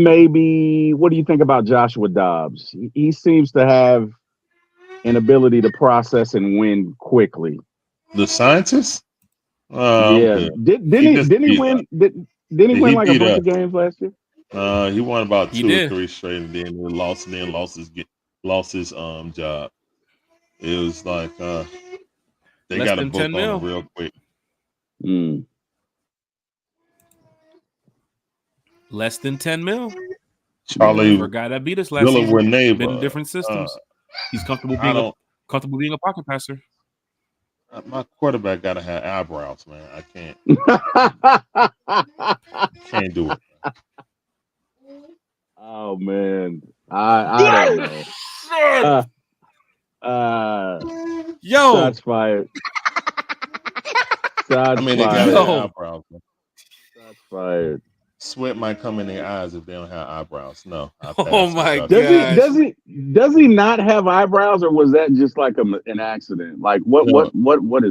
maybe, what do you think about Joshua Dobbs? He seems to have an ability to process and win quickly. The scientist? Yeah, Good. didn't he win? Didn't he win like a bunch of games last year? He won about He 2 did. or 3 straight, and then he lost, lost his job. It was like they Less got a than book 10 on mil. him real quick. Less than 10 mil. Charlie For a guy that beat us last season. Villanueva. Been in different systems. He's comfortable being a pocket passer. My quarterback gotta have eyebrows, man. I can't do it. Oh man, I don't know. Yo, shots fired. Shots They fired. gotta have eyebrows, man. Shots fired. Sweat might come in their eyes if they don't have eyebrows. No. Oh my God. Does he not have eyebrows, or was that just like an accident? Like what is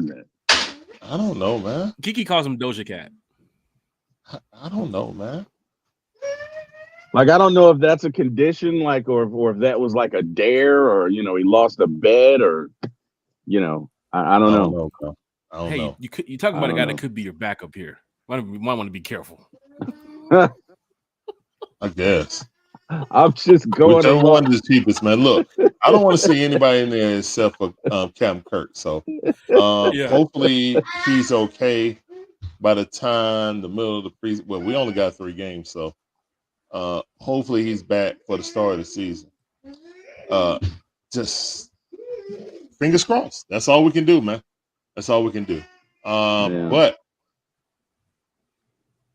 that? I don't know, man. Kiki calls him Doja Cat. I don't know, man. Like, I don't know if that's a condition, like, or if that was like a dare, or he lost a bet, or I don't know. I don't know. You talking about a guy that could be your backup here. You might want to be careful. I guess. I'm just going. Whichever one is cheapest, man. Look, I don't want to see anybody in there except for Captain Kirk. So hopefully he's okay by the time the middle of the preseason. Well, we only got 3 games, so hopefully he's back for the start of the season. Just fingers crossed. That's all we can do, man. That's all we can do. But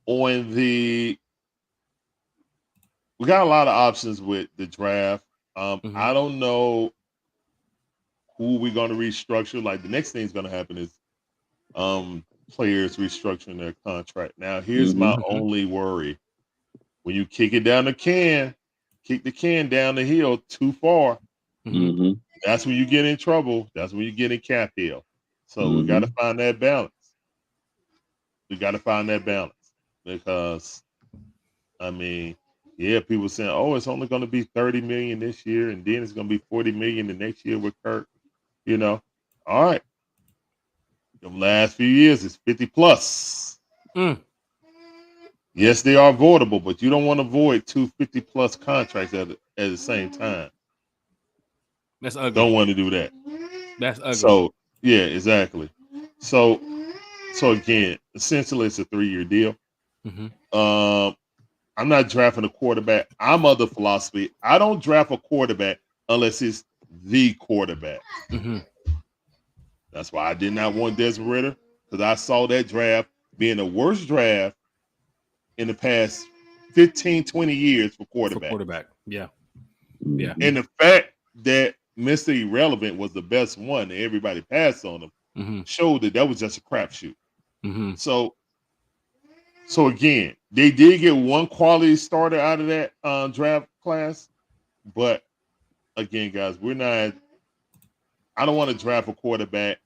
we got a lot of options with the draft. I don't know who we're going to restructure. Like, the next thing's going to happen is players restructuring their contract. Now, here's my only worry. When you kick the can down the hill too far, that's when you get in trouble. That's when you get in cap hill. So we got to find that balance. Because, people saying, oh, it's only going to be $30 million this year, and then it's going to be $40 million the next year with Kirk. All right. The last few years is 50 plus. Yes, they are avoidable, but you don't want to avoid 2 50+ contracts at the same time. That's ugly. Don't want to do that. That's ugly. So, yeah, exactly. So again, essentially, it's a 3-year deal. I'm not drafting a quarterback. I'm of the philosophy, I don't draft a quarterback unless it's the quarterback. That's why I did not want Desmond Ridder, because I saw that draft being the worst draft in the past 15, 20 years for quarterback. Yeah. And the fact that Mr. Irrelevant was the best one and everybody passed on him showed that was just a crapshoot. So again, they did get one quality starter out of that draft class, but again, guys, I don't want to draft a quarterback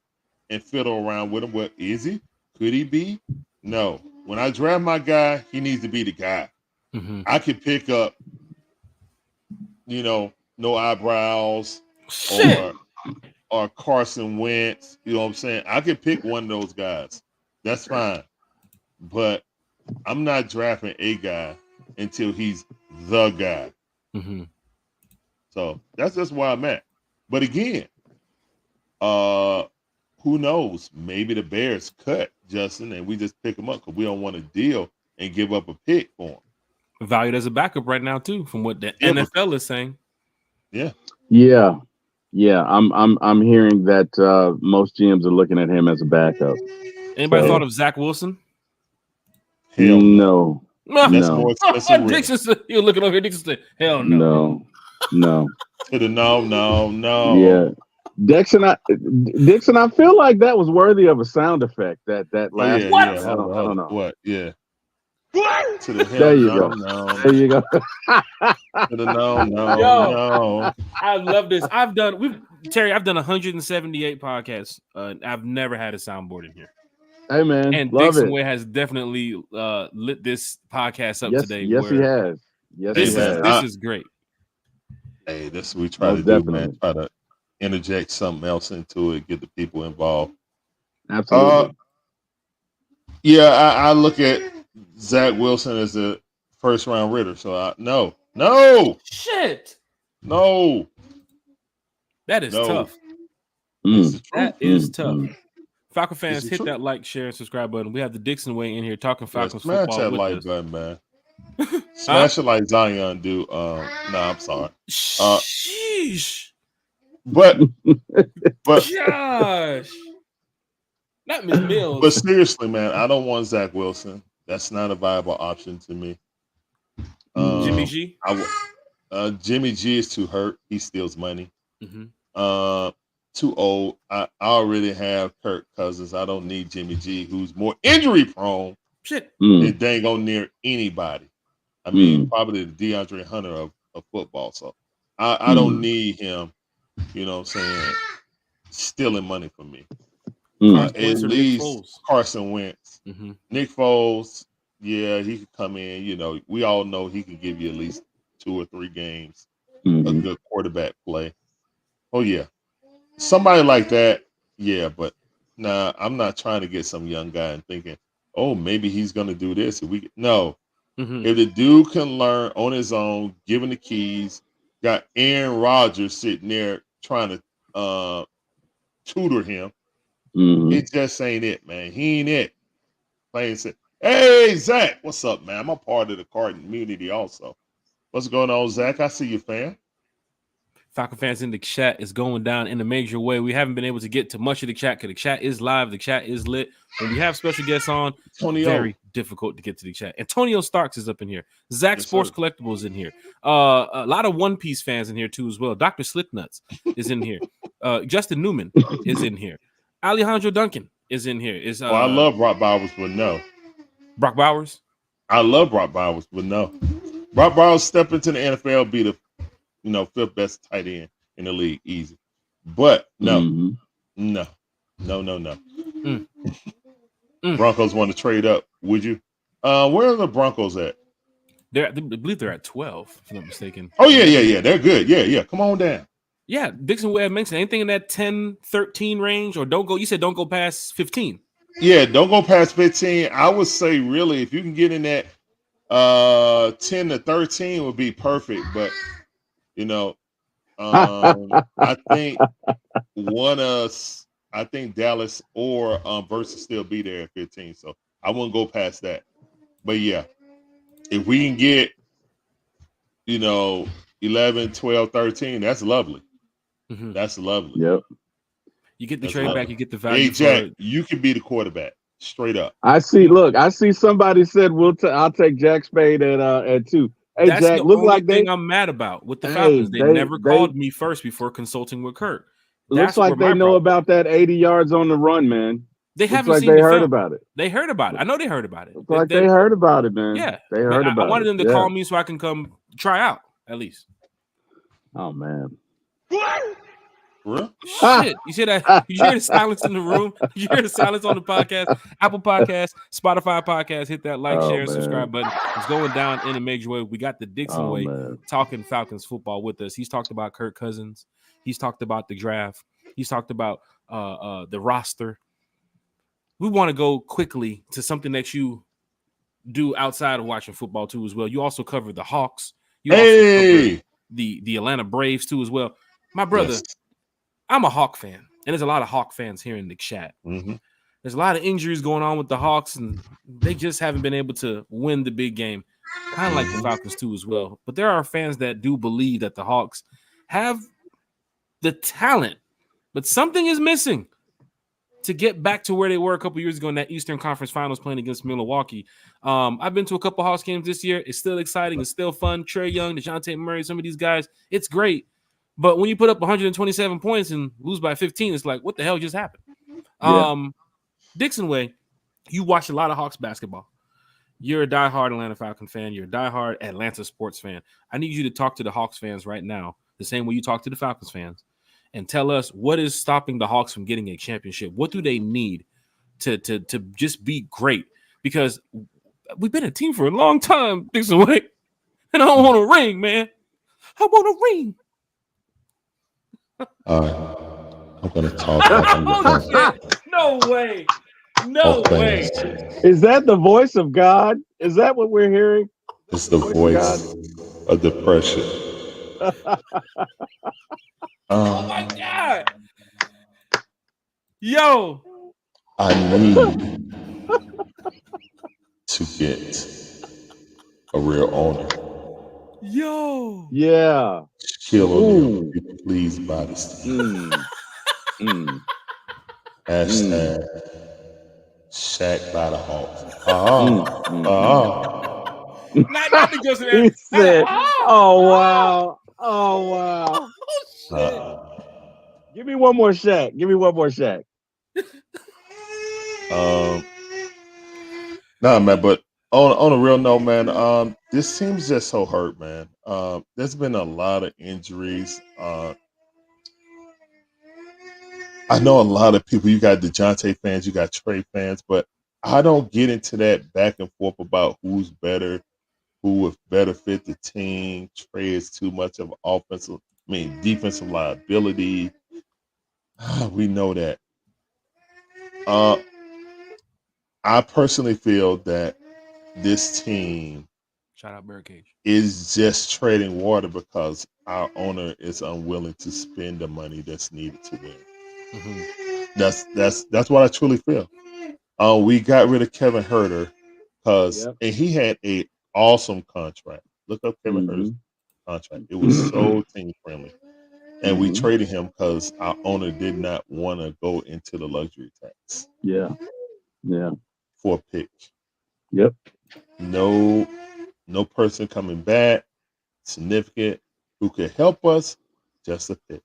and fiddle around with him. What is he? Could he be? No. When I draft my guy, he needs to be the guy. I could pick up, no eyebrows or Carson Wentz. You know what I'm saying? I could pick one of those guys. That's fine. But I'm not drafting a guy until he's the guy. So that's just where I'm at. But again, who knows? Maybe the Bears cut Justin and we just pick him up because we don't want to deal and give up a pick for him. Valued as a backup right now too, from what the NFL is saying. Yeah. I'm hearing that most GMs are looking at him as a backup. Anybody thought of Zach Wilson? Hell no. That's more expensive. Dixon said, you're looking over here. Dixon said, hell no. No. To the no. Yeah. Dixon, I feel like that was worthy of a sound effect. That Oh last. yeah, What? yeah. I Hold don't on. know. What? Yeah. To the hell There you go. no. There you go. To the no. Yo. I love this. I've done 178 podcasts. I've never had a soundboard in here. Hey man, And love Dixon it. Way has definitely lit this podcast up Yes, today. yes, he has. Yes, Hey, he has. man, this is great. Hey, that's what we try Most to do, definitely. man. Try to interject something else into it, get the people involved. Absolutely. Yeah, I look at Zach Wilson as a first round Ritter. So no. Shit. That is tough. It's the truth. That is tough. mm. Falcon fans, the hit truth. that like, share, and subscribe button. We have the Dixon Way in here talking Yeah, Falcons smash football that with like us. button, man. Smash it like Zion do. No, I'm sorry. Sheesh. But Gosh. Not Miss Mills. But seriously, man, I don't want Zach Wilson. That's not a viable option to me. Jimmy G. Jimmy G is too hurt. He steals money. Mm-hmm. Too old. I already have Kirk Cousins. I don't need Jimmy G, who's more injury prone Shit. than dang on near anybody. I mean, probably the DeAndre Hunter of football. So I don't need him, you know what I'm saying, stealing money from me. At least Carson Wentz. Mm-hmm. Nick Foles, yeah, he could come in. You know, we all know he can give you at least 2 or 3 games of good quarterback play. Oh, yeah. Somebody like that, yeah, but nah, I'm not trying to get some young guy and thinking, oh, maybe he's going to do this. No. If the dude can learn on his own, given the keys, got Aaron Rodgers sitting there trying to tutor him, it just ain't it, man. He ain't it. Plain said, hey, Zach, what's up, man? I'm a part of the Cardinal community also. What's going on, Zach? I see you, fam. Falcon fans in the chat is going down in a major way. We haven't been able to get to much of the chat because the chat is live. The chat is lit. When we have special guests on, very difficult to get to the chat. Antonio Starks is up in here. Zach Sports Collectibles in here. A lot of One Piece fans in here too as well. Dr. Slicknuts is in here. Justin Newman is in here. Alejandro Duncan is in here. I love Brock Bowers, but no. Brock Bowers? I love Brock Bowers, but no. Brock Bowers step into the NFL, be the 5th best tight end in the league, easy. But no. Broncos want to trade up. Would you? Where are the Broncos at? I believe they're at 12, if I'm not mistaken. Oh, yeah. They're good. Yeah. Come on down. Yeah, Dixon Way mentioned anything in that 10-13 range, or you said don't go past 15. Yeah, don't go past 15. I would say really if you can get in that 10 to 13 would be perfect. But I think I think Dallas or Versus still be there at 15. So I wouldn't go past that. But yeah, if we can get 11, 12, 13, that's lovely. Mm-hmm. That's lovely. Yep. You get the trade back, you get the value. Hey, Jack, you can be the quarterback. Straight up. I see somebody said I'll take Jack Spade at 2. Hey, that's Jack, the look only like thing I'm mad about with the Falcons. They never called me first before consulting with Kirk. Looks like they know about that 80 yards on the run, man. They haven't like seen they the heard film. about it. They heard about it. I know they heard about it. Looks like they heard about it, man. Yeah, they heard about it. I wanted them to call me so I can come try out at least. Oh man. Shit. You see that? You hear the silence in the room? You hear the silence on the podcast? Apple Podcast, Spotify Podcast. Hit that like, share, and subscribe button. It's going down in a major way. We got the Dixon Way talking Falcons football with us. He's talked about Kirk Cousins. He's talked about the draft. He's talked about the roster. We want to go quickly to something that you do outside of watching football too as well. You also cover the Hawks. You also cover the Atlanta Braves too as well. My brother, I'm a Hawk fan, and there's a lot of Hawk fans here in the chat. Mm-hmm. There's a lot of injuries going on with the Hawks, and they just haven't been able to win the big game. Kind of like the Falcons too as well. But there are fans that do believe that the Hawks have the talent, but something is missing to get back to where they were a couple years ago in that Eastern Conference Finals playing against Milwaukee. I've been to a couple Hawks games this year. It's still exciting. It's still fun. Trae Young, DeJounte Murray, some of these guys, it's great. But when you put up 127 points and lose by 15, it's like, what the hell just happened? Yeah. Dixon Way, you watch a lot of Hawks basketball. You're a diehard Atlanta Falcon fan. You're a diehard Atlanta sports fan. I need you to talk to the Hawks fans right now, the same way you talk to the Falcons fans, and tell us what is stopping the Hawks from getting a championship. What do they need to just be great? Because we've been a team for a long time, Dixon Way, and I don't want a ring, man. I want a ring. All right, I'm gonna talk like I'm the fan. No way. No Hawk way. fans, Is that the voice of God? Is that what we're hearing? it's the voice of depression. Oh my God. Yo. I need to get a real owner. Yo. Yeah. Shaquille O'Neal, be pleased by this team. Hashtag Shaq by the Hawks. Not because of He that. said, "Oh wow, oh wow." Give me one more Shaq. Give me one more Shaq. Nah, man, but on a real note, man, this team's just so hurt, man. There's been a lot of injuries. I know a lot of people. You got DeJounte fans, you got Trae fans, but I don't get into that back and forth about who's better, who would better fit the team. Trae is too much of defensive liability. We know that. I personally feel that this team Shout out Birdcage is just trading water because our owner is unwilling to spend the money that's needed to win. That's what I truly feel. We got rid of Kevin Herter and he had a awesome contract. Look up Kevin Herter's contract. It was so team friendly. And we traded him because our owner did not want to go into the luxury tax. Yeah. For a pick. Yep. No person coming back significant who could help us. Just a pick.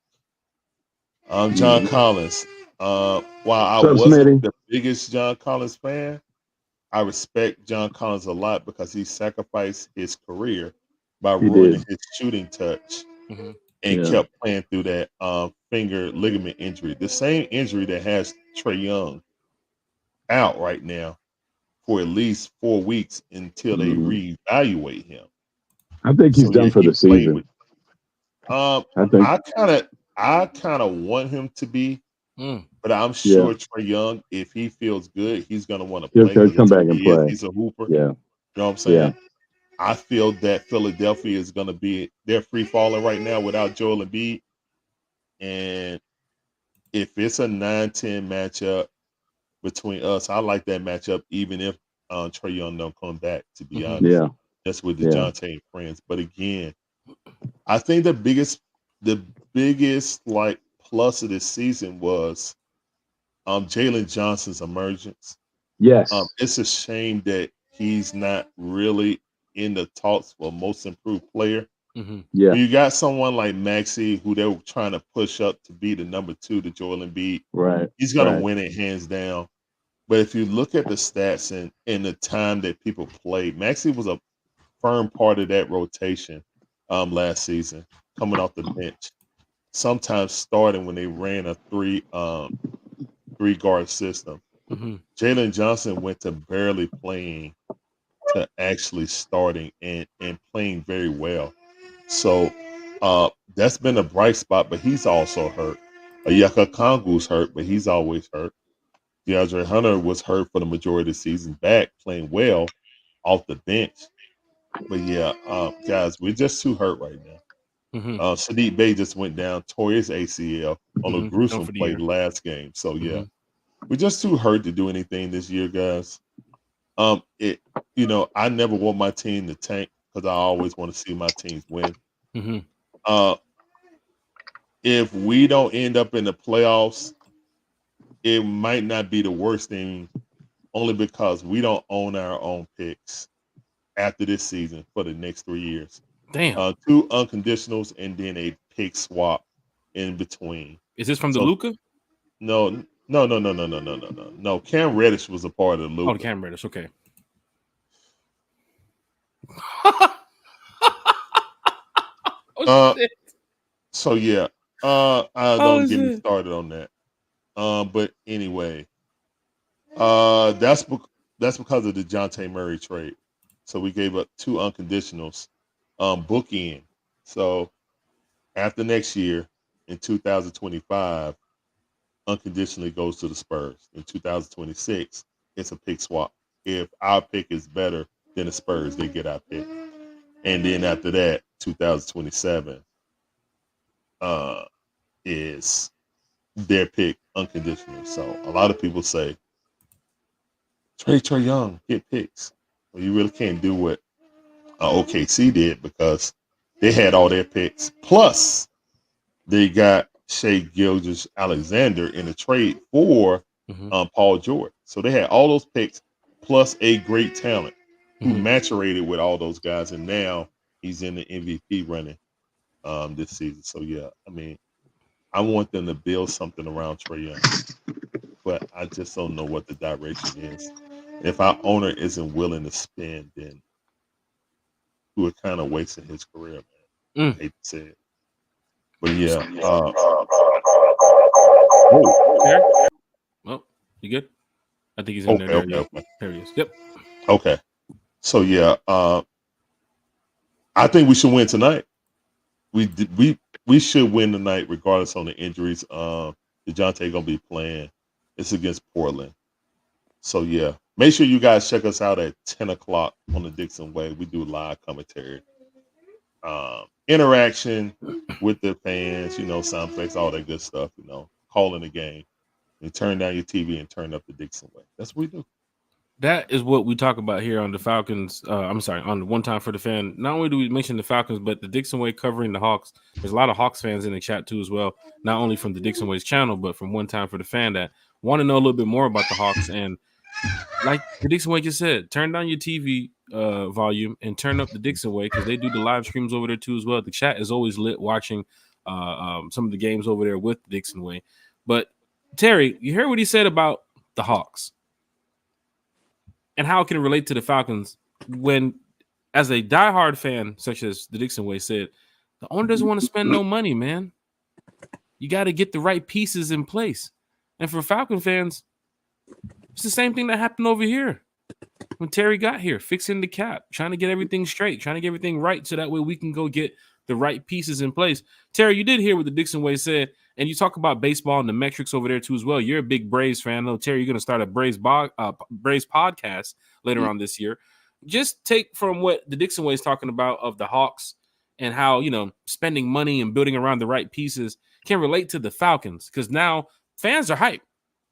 John Collins. While I wasn't the biggest John Collins fan, I respect John Collins a lot because he sacrificed his career by ruining his shooting touch and kept playing through that finger ligament injury. The same injury that has Trae Young out right now for at least 4 weeks until they reevaluate him. I think he's done for the season. I kind of want him to be, but I'm sure Trae Young, if he feels good, he's gonna want to play. He'll come back and play. He's a hooper. Yeah. You know what I'm saying? Yeah. I feel that Philadelphia is gonna they're free falling right now without Joel Embiid. And if it's a 9-10 matchup between us, I like that matchup, even if Trae Young don't come back, to be honest. Yeah. That's with DeJounte and friends. But again, I think the biggest like plus of this season was Jalen Johnson's emergence. Yes. It's a shame that he's not really in the talks for most improved player. Yeah. When you got someone like Maxey, who they were trying to push up to be the number 2 to Joel Embiid, he's gonna win it hands down. But if you look at the stats and the time that people played, Maxey was a firm part of that rotation last season, coming off the bench. Sometimes starting when they ran a three guard system. Jalen Johnson went to barely playing to actually starting and playing very well. So that's been a bright spot, but he's also hurt. Ayaka Kongu's hurt, but he's always hurt. DeAndre Hunter was hurt for the majority of the season, back playing well off the bench. But yeah, guys, we're just too hurt right now. Sadiq Bey just went down, tore his ACL on a gruesome play last game. So yeah, we're just too hurt to do anything this year, guys. I never want my team to tank because I always want to see my teams win. If we don't end up in the playoffs, it might not be the worst thing, only because we don't own our own picks after this season for the next 3 years. Damn. 2 unconditionals and then a pick swap in between. Is this from the Luka? No. Cam Reddish was a part of the Luka. Oh, Cam Reddish. Okay. Shit. So yeah, don't get me started on that. But anyway, that's because of the DeJounte Murray trade. So we gave up 2 unconditionals, bookend. So after next year, in 2025, unconditionally goes to the Spurs. In 2026, it's a pick swap. If our pick is better than the Spurs, they get our pick. And then after that, 2027 is their pick unconditional. So a lot of people say, Trey Young, get picks. Well, you really can't do what OKC did because they had all their picks. Plus, they got Shai Gilgeous-Alexander in a trade for Paul George. So they had all those picks plus a great talent who maturated with all those guys. And now he's in the MVP running this season. So, yeah, I mean, I want them to build something around Trey Young. But I just don't know what the direction is. If our owner isn't willing to spend, then we're kind of wasting his career, man. I hate to say it. But yeah. Oh, you good? I think he's in there. Okay. There he is. Yep. Okay. So yeah, I think we should win tonight. We should win tonight, regardless on the injuries. DeJounte gonna be playing. It's against Portland. So yeah, make sure you guys check us out at 10 o'clock on the Dixon Way. We do live commentary, interaction with the fans, sound effects, all that good stuff, calling the game. And turn down your TV and turn up the Dixon Way. That's what we do. That is what we talk about here on the Falcons. On the One Time for the Fan. Not only do we mention the Falcons, but the Dixon Way covering the Hawks. There's a lot of Hawks fans in the chat too as well. Not only from the Dixon Way's channel, but from One Time for the Fan that want to know a little bit more about the Hawks. And like the Dixon Way just said, turn down your TV volume and turn up the Dixon Way because they do the live streams over there too as well. The chat is always lit watching some of the games over there with the Dixon Way. But Terry, you heard what he said about the Hawks and how it can relate to the Falcons when, as a diehard fan, such as the Dixon Way said, the owner doesn't want to spend no money, man. You got to get the right pieces in place. And for Falcon fans, it's the same thing that happened over here when Terry got here, fixing the cap, trying to get everything straight, trying to get everything right so that way we can go get the right pieces in place. Terry, you did hear what the Dixon Way said, and you talk about baseball and the metrics over there too as well. You're a big Braves fan. I know, Terry, you're going to start a Braves podcast later on this year. Just take from what the Dixon Way is talking about of the Hawks and how, spending money and building around the right pieces can relate to the Falcons because now fans are hyped.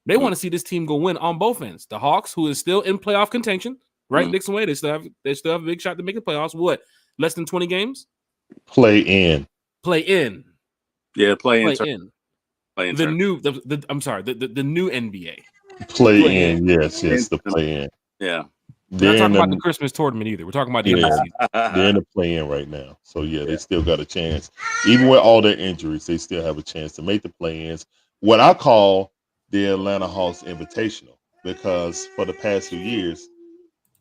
They want to see this team go win on both ends. The Hawks, who is still in playoff contention, right? Dixon Way, they still have a big shot to make the playoffs. What? Less than 20 games? Play in. Yeah, play in. The new NBA. Play in. Yes, the play in. Yeah. We're not talking about the Christmas tournament either. We're talking about the NBA season. They're in the play-in right now. So, they still got a chance. Even with all their injuries, they still have a chance to make the play-ins. What I call the Atlanta Hawks Invitational, because for the past 2 years,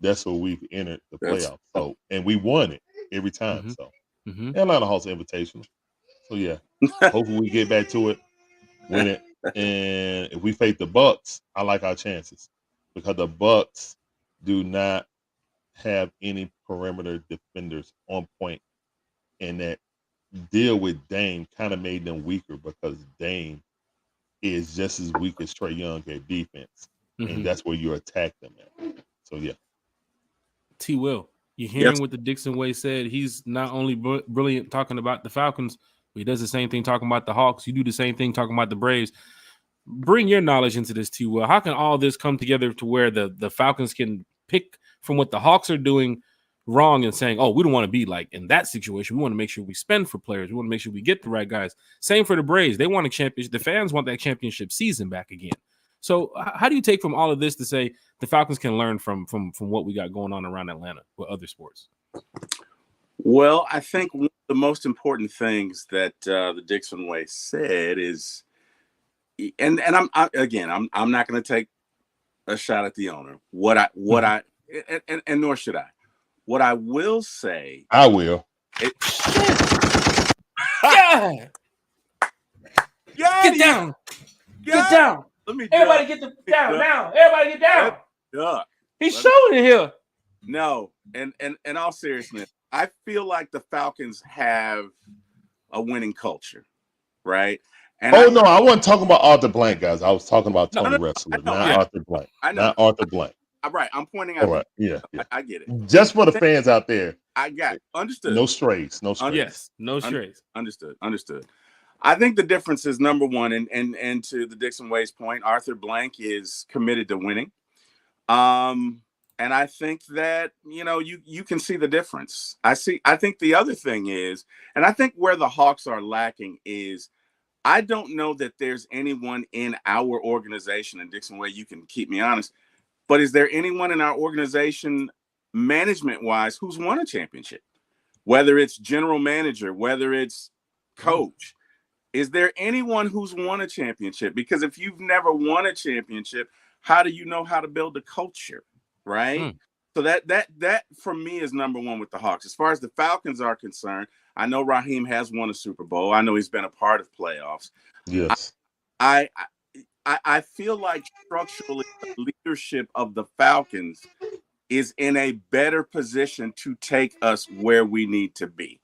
that's where we've entered the playoffs. So, and we won it every time. So, Atlanta Hawks Invitational. So, hopefully we get back to it, win it. And if we face the Bucks, I like our chances because the Bucks do not have any perimeter defenders on point, and that deal with Dame kind of made them weaker because Dame is just as weak as Trey Young at defense, and that's where you attack them at. So, T. Will, you're hearing what the Dixon Way said. He's not only brilliant talking about the Falcons, but he does the same thing talking about the Hawks. You do the same thing talking about the Braves. Bring your knowledge into this, T. Will. How can all this come together to where the Falcons can pick from what the Hawks are doing wrong and saying, oh, we don't want to be like in that situation. We want to make sure we spend for players. We want to make sure we get the right guys. Same for the Braves. They want a championship. The fans want that championship season back again. So how do you take from all of this to say the Falcons can learn from what we got going on around Atlanta with other sports? Well, I think one of the most important things that the Dixon Way said is, and I'm not going to take a shot at the owner. And nor should I. What I will say, I will. Yeah. Get down. Get down. Everybody get down now. Everybody get down. He's showing it here. No, and in all seriousness, I feel like the Falcons have a winning culture, right? And I wasn't talking about Arthur Blank, guys. I was talking about Tony Wrestler, not Arthur Blank. I know. Not Arthur Blank. Right, I'm pointing out. All right, yeah. I get it. Just for the fans out there. I got it. Understood. No strays. Yes, no strays. Understood. I think the difference is, number one, and to the Dixon Way's point, Arthur Blank is committed to winning. And I think that, you can see the difference. I think the other thing is, and I think where the Hawks are lacking is, I don't know that there's anyone in our organization, and Dixon Way, you can keep me honest, but is there anyone in our organization management-wise who's won a championship? Whether it's general manager, whether it's coach, is there anyone who's won a championship? Because if you've never won a championship, how do you know how to build a culture, right? So that for me is number one with the Hawks. As far as the Falcons are concerned, I know Raheem has won a Super Bowl. I know he's been a part of playoffs. Yes. I feel like structurally the leadership of the Falcons is in a better position to take us where we need to be.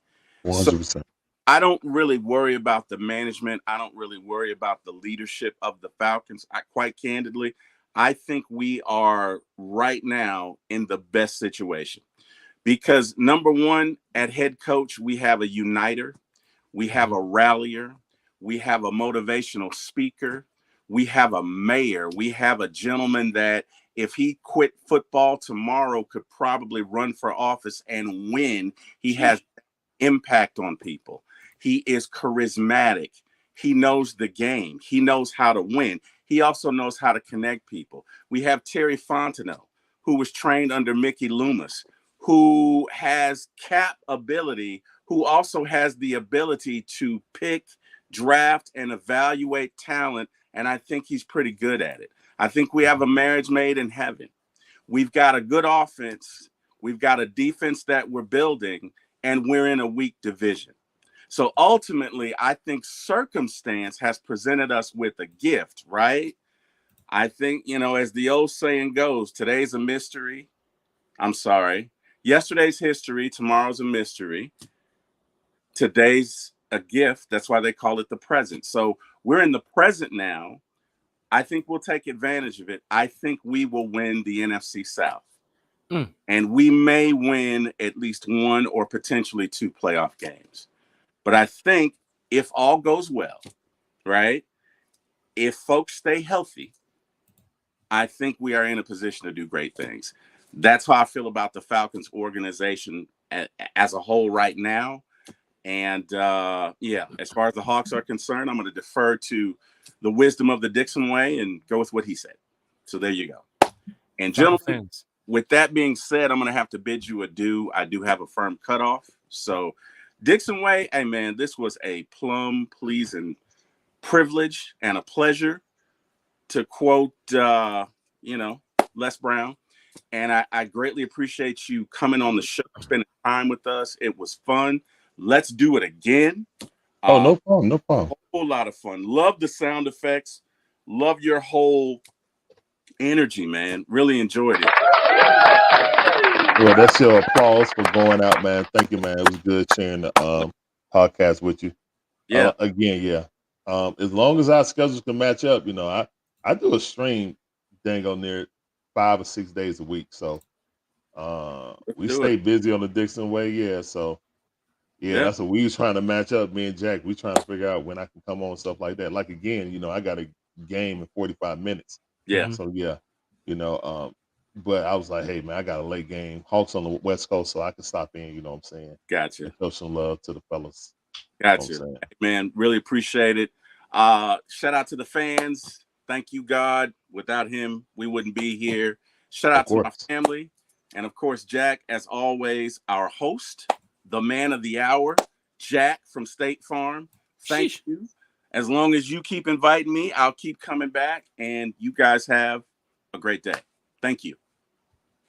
100%. So I don't really worry about the management. I don't really worry about the leadership of the Falcons. Quite candidly, I think we are right now in the best situation because, number one, at head coach, we have a uniter, we have a rallier, we have a motivational speaker, we have a mayor, we have a gentleman that if he quit football tomorrow could probably run for office and win. He has impact on people. He is charismatic. He knows the game. He knows how to win. He also knows how to connect people. We have Terry Fontenot, who was trained under Mickey Loomis, who has cap ability, who also has the ability to pick, draft, and evaluate talent. And I think he's pretty good at it. I think we have a marriage made in heaven. We've got a good offense. We've got a defense that we're building, and we're in a weak division. So ultimately, I think circumstance has presented us with a gift, right? I think, as the old saying goes, today's a mystery. I'm sorry. Yesterday's history, tomorrow's a mystery. Today's a gift. That's why they call it the present. So we're in the present now. I think we'll take advantage of it. I think we will win the NFC South. And we may win at least one or potentially two playoff games. But I think if all goes well, right, if folks stay healthy, I think we are in a position to do great things. That's how I feel about the Falcons organization as a whole right now. And, as far as the Hawks are concerned, I'm going to defer to the wisdom of the Dixon Way and go with what he said. So there you go. And gentlemen, with that being said, I'm going to have to bid you adieu. I do have a firm cutoff. So Dixon Way, hey, man, this was a plum-pleasing privilege and a pleasure to quote, Les Brown. And I greatly appreciate you coming on the show, spending time with us. It was fun. Let's do it again. No problem. A whole lot of fun. Love the sound effects. Love your whole energy, man. Really enjoyed it. Well, that's your applause for going out, man. Thank you, man. It was good sharing the podcast with you. Yeah. As long as our schedules can match up, I do a stream dang on there 5 or 6 days a week. So we stay busy on the Dixon Way. Yeah. So that's what we was trying to match up. Me and Jack, we trying to figure out when I can come on and stuff like that. Like again, I got a game in 45 minutes. Yeah. So but I was like, hey man, I got a late game. Hawks on the West Coast, so I can stop in, you know what I'm saying? Gotcha. Show some love to the fellas. Gotcha. Man, really appreciate it. Shout out to the fans. Thank you, God. Without him, we wouldn't be here. Shout out to my family. And of course, Jack, as always, our host, the man of the hour, Jack from State Farm. Thank you. As long as you keep inviting me, I'll keep coming back. And you guys have a great day. Thank you.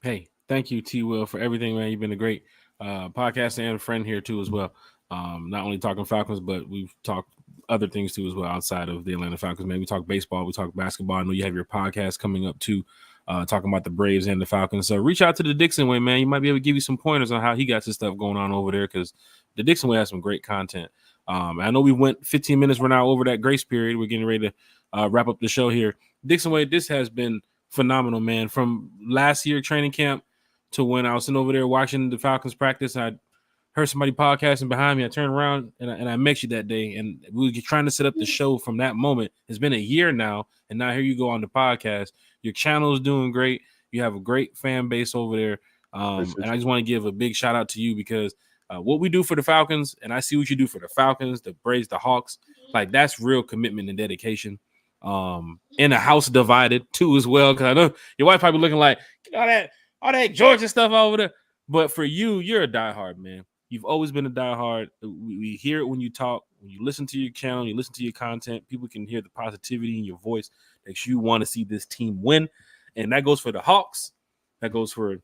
Hey, thank you, T. Will, for everything, man. You've been a great podcaster and a friend here, too, as well. Not only talking Falcons, but we've talked other things, too, as well, outside of the Atlanta Falcons, man. We talk baseball. We talk basketball. I know you have your podcast coming up, too, talking about the Braves and the Falcons. So reach out to the Dixon Way, man. You might be able to give you some pointers on how he got his stuff going on over there, because the Dixon Way has some great content. I know we went 15 minutes. We're now over that grace period. We're getting ready to wrap up the show here. Dixon Way, this has been phenomenal, man. From last year training camp to when I was sitting over there watching the Falcons practice, I heard somebody podcasting behind me. I turned around and I met you that day, and we were trying to set up the show from that moment. It's been a year now, and now here you go on the podcast. Your channel is doing great. You have a great fan base over there, and I just want to give a big shout out to you, because what we do for the Falcons, and I see what you do for the Falcons, the Braves, the Hawks, like that's real commitment and dedication. In a house divided too as well, because I know your wife probably looking like all that Georgia stuff over there, but for you, you're a diehard, man. You've always been a diehard. We hear it when you talk, when you listen to your channel, you listen to your content. People can hear the positivity in your voice that you want to see this team win, and that goes for the Hawks, that goes for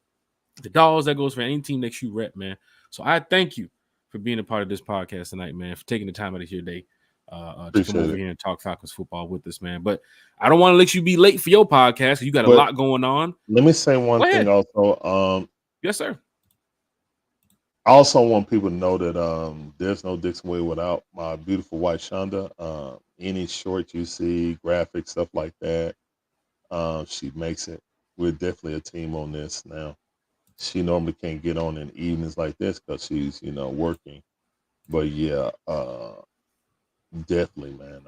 the Dogs, that goes for any team that you rep, man. So I thank you for being a part of this podcast tonight, man, for taking the time out of your day to come over here and talk Falcons football with us, man. But I don't want to let you be late for your podcast. You got a lot going on. Let me say one thing also. Yes, sir. I also want people to know that there's no Dixon Way without my beautiful wife, Shonda. Any short you see, graphics, stuff like that, she makes it. We're definitely a team on this now. She normally can't get on in evenings like this because she's, working. But yeah, definitely, man.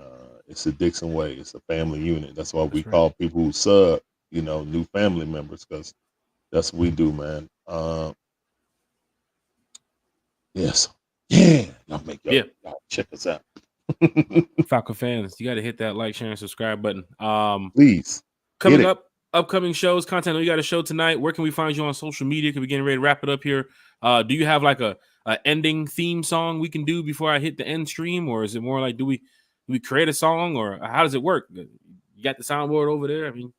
It's the Dixon Way. It's a family unit. That's why we call people who sub, new family members, because that's what we do, man. Yes. Yeah. Y'all check us out. Falcon fans, you got to hit that like, share, and subscribe button. Please. Coming up, upcoming shows, content. I know you got a show tonight. Where can we find you on social media? Can we getting ready to wrap it up here? Do you have like a ending theme song we can do before I hit the end stream, or is it more like do we create a song, or how does it work? You got the soundboard over there? I mean,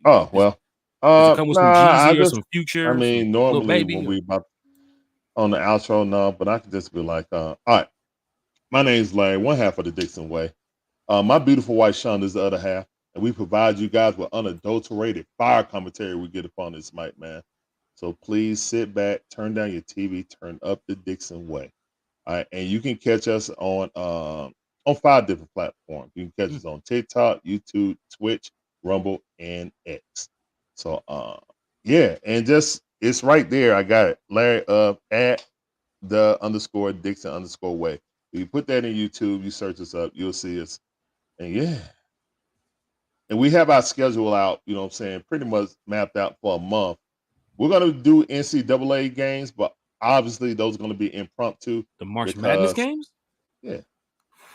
does it come with some Jeezy or some Future? I mean, normally when we about on the outro, no, but I could just be like, all right, my name's Larry, one half of the Dixon Way. My beautiful wife Shonda is the other half, and we provide you guys with unadulterated fire commentary we get upon this mic, man. So please sit back, turn down your TV, turn up the Dixon Way. All right, and you can catch us on 5 different platforms. You can catch us on TikTok, YouTube, Twitch, Rumble, and X. So yeah, and just it's right there. I got it. Larry at the _Dixon _way. If you put that in YouTube, you search us up, you'll see us. And yeah. And we have our schedule out, pretty much mapped out for a month. We're going to do NCAA games, but obviously those are going to be impromptu. The March Madness games? Yeah.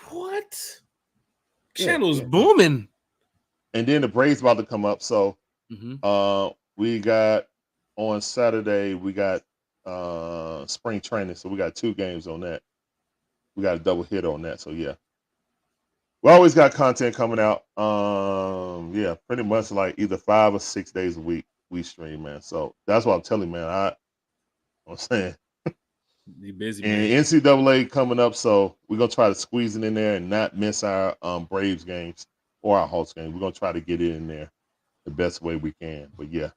What? Channel's booming. And then the Braves about to come up. So we got on Saturday, we got spring training. So we got 2 games on that. We got a double hit on that. So yeah. We always got content coming out. Pretty much like either 5 or 6 days a week we stream, man. So that's what I'm telling you, man. I'm saying be busy, and man. NCAA coming up, so we're gonna try to squeeze it in there and not miss our Braves games or our Hawks game. We're gonna try to get it in there the best way we can. But yeah,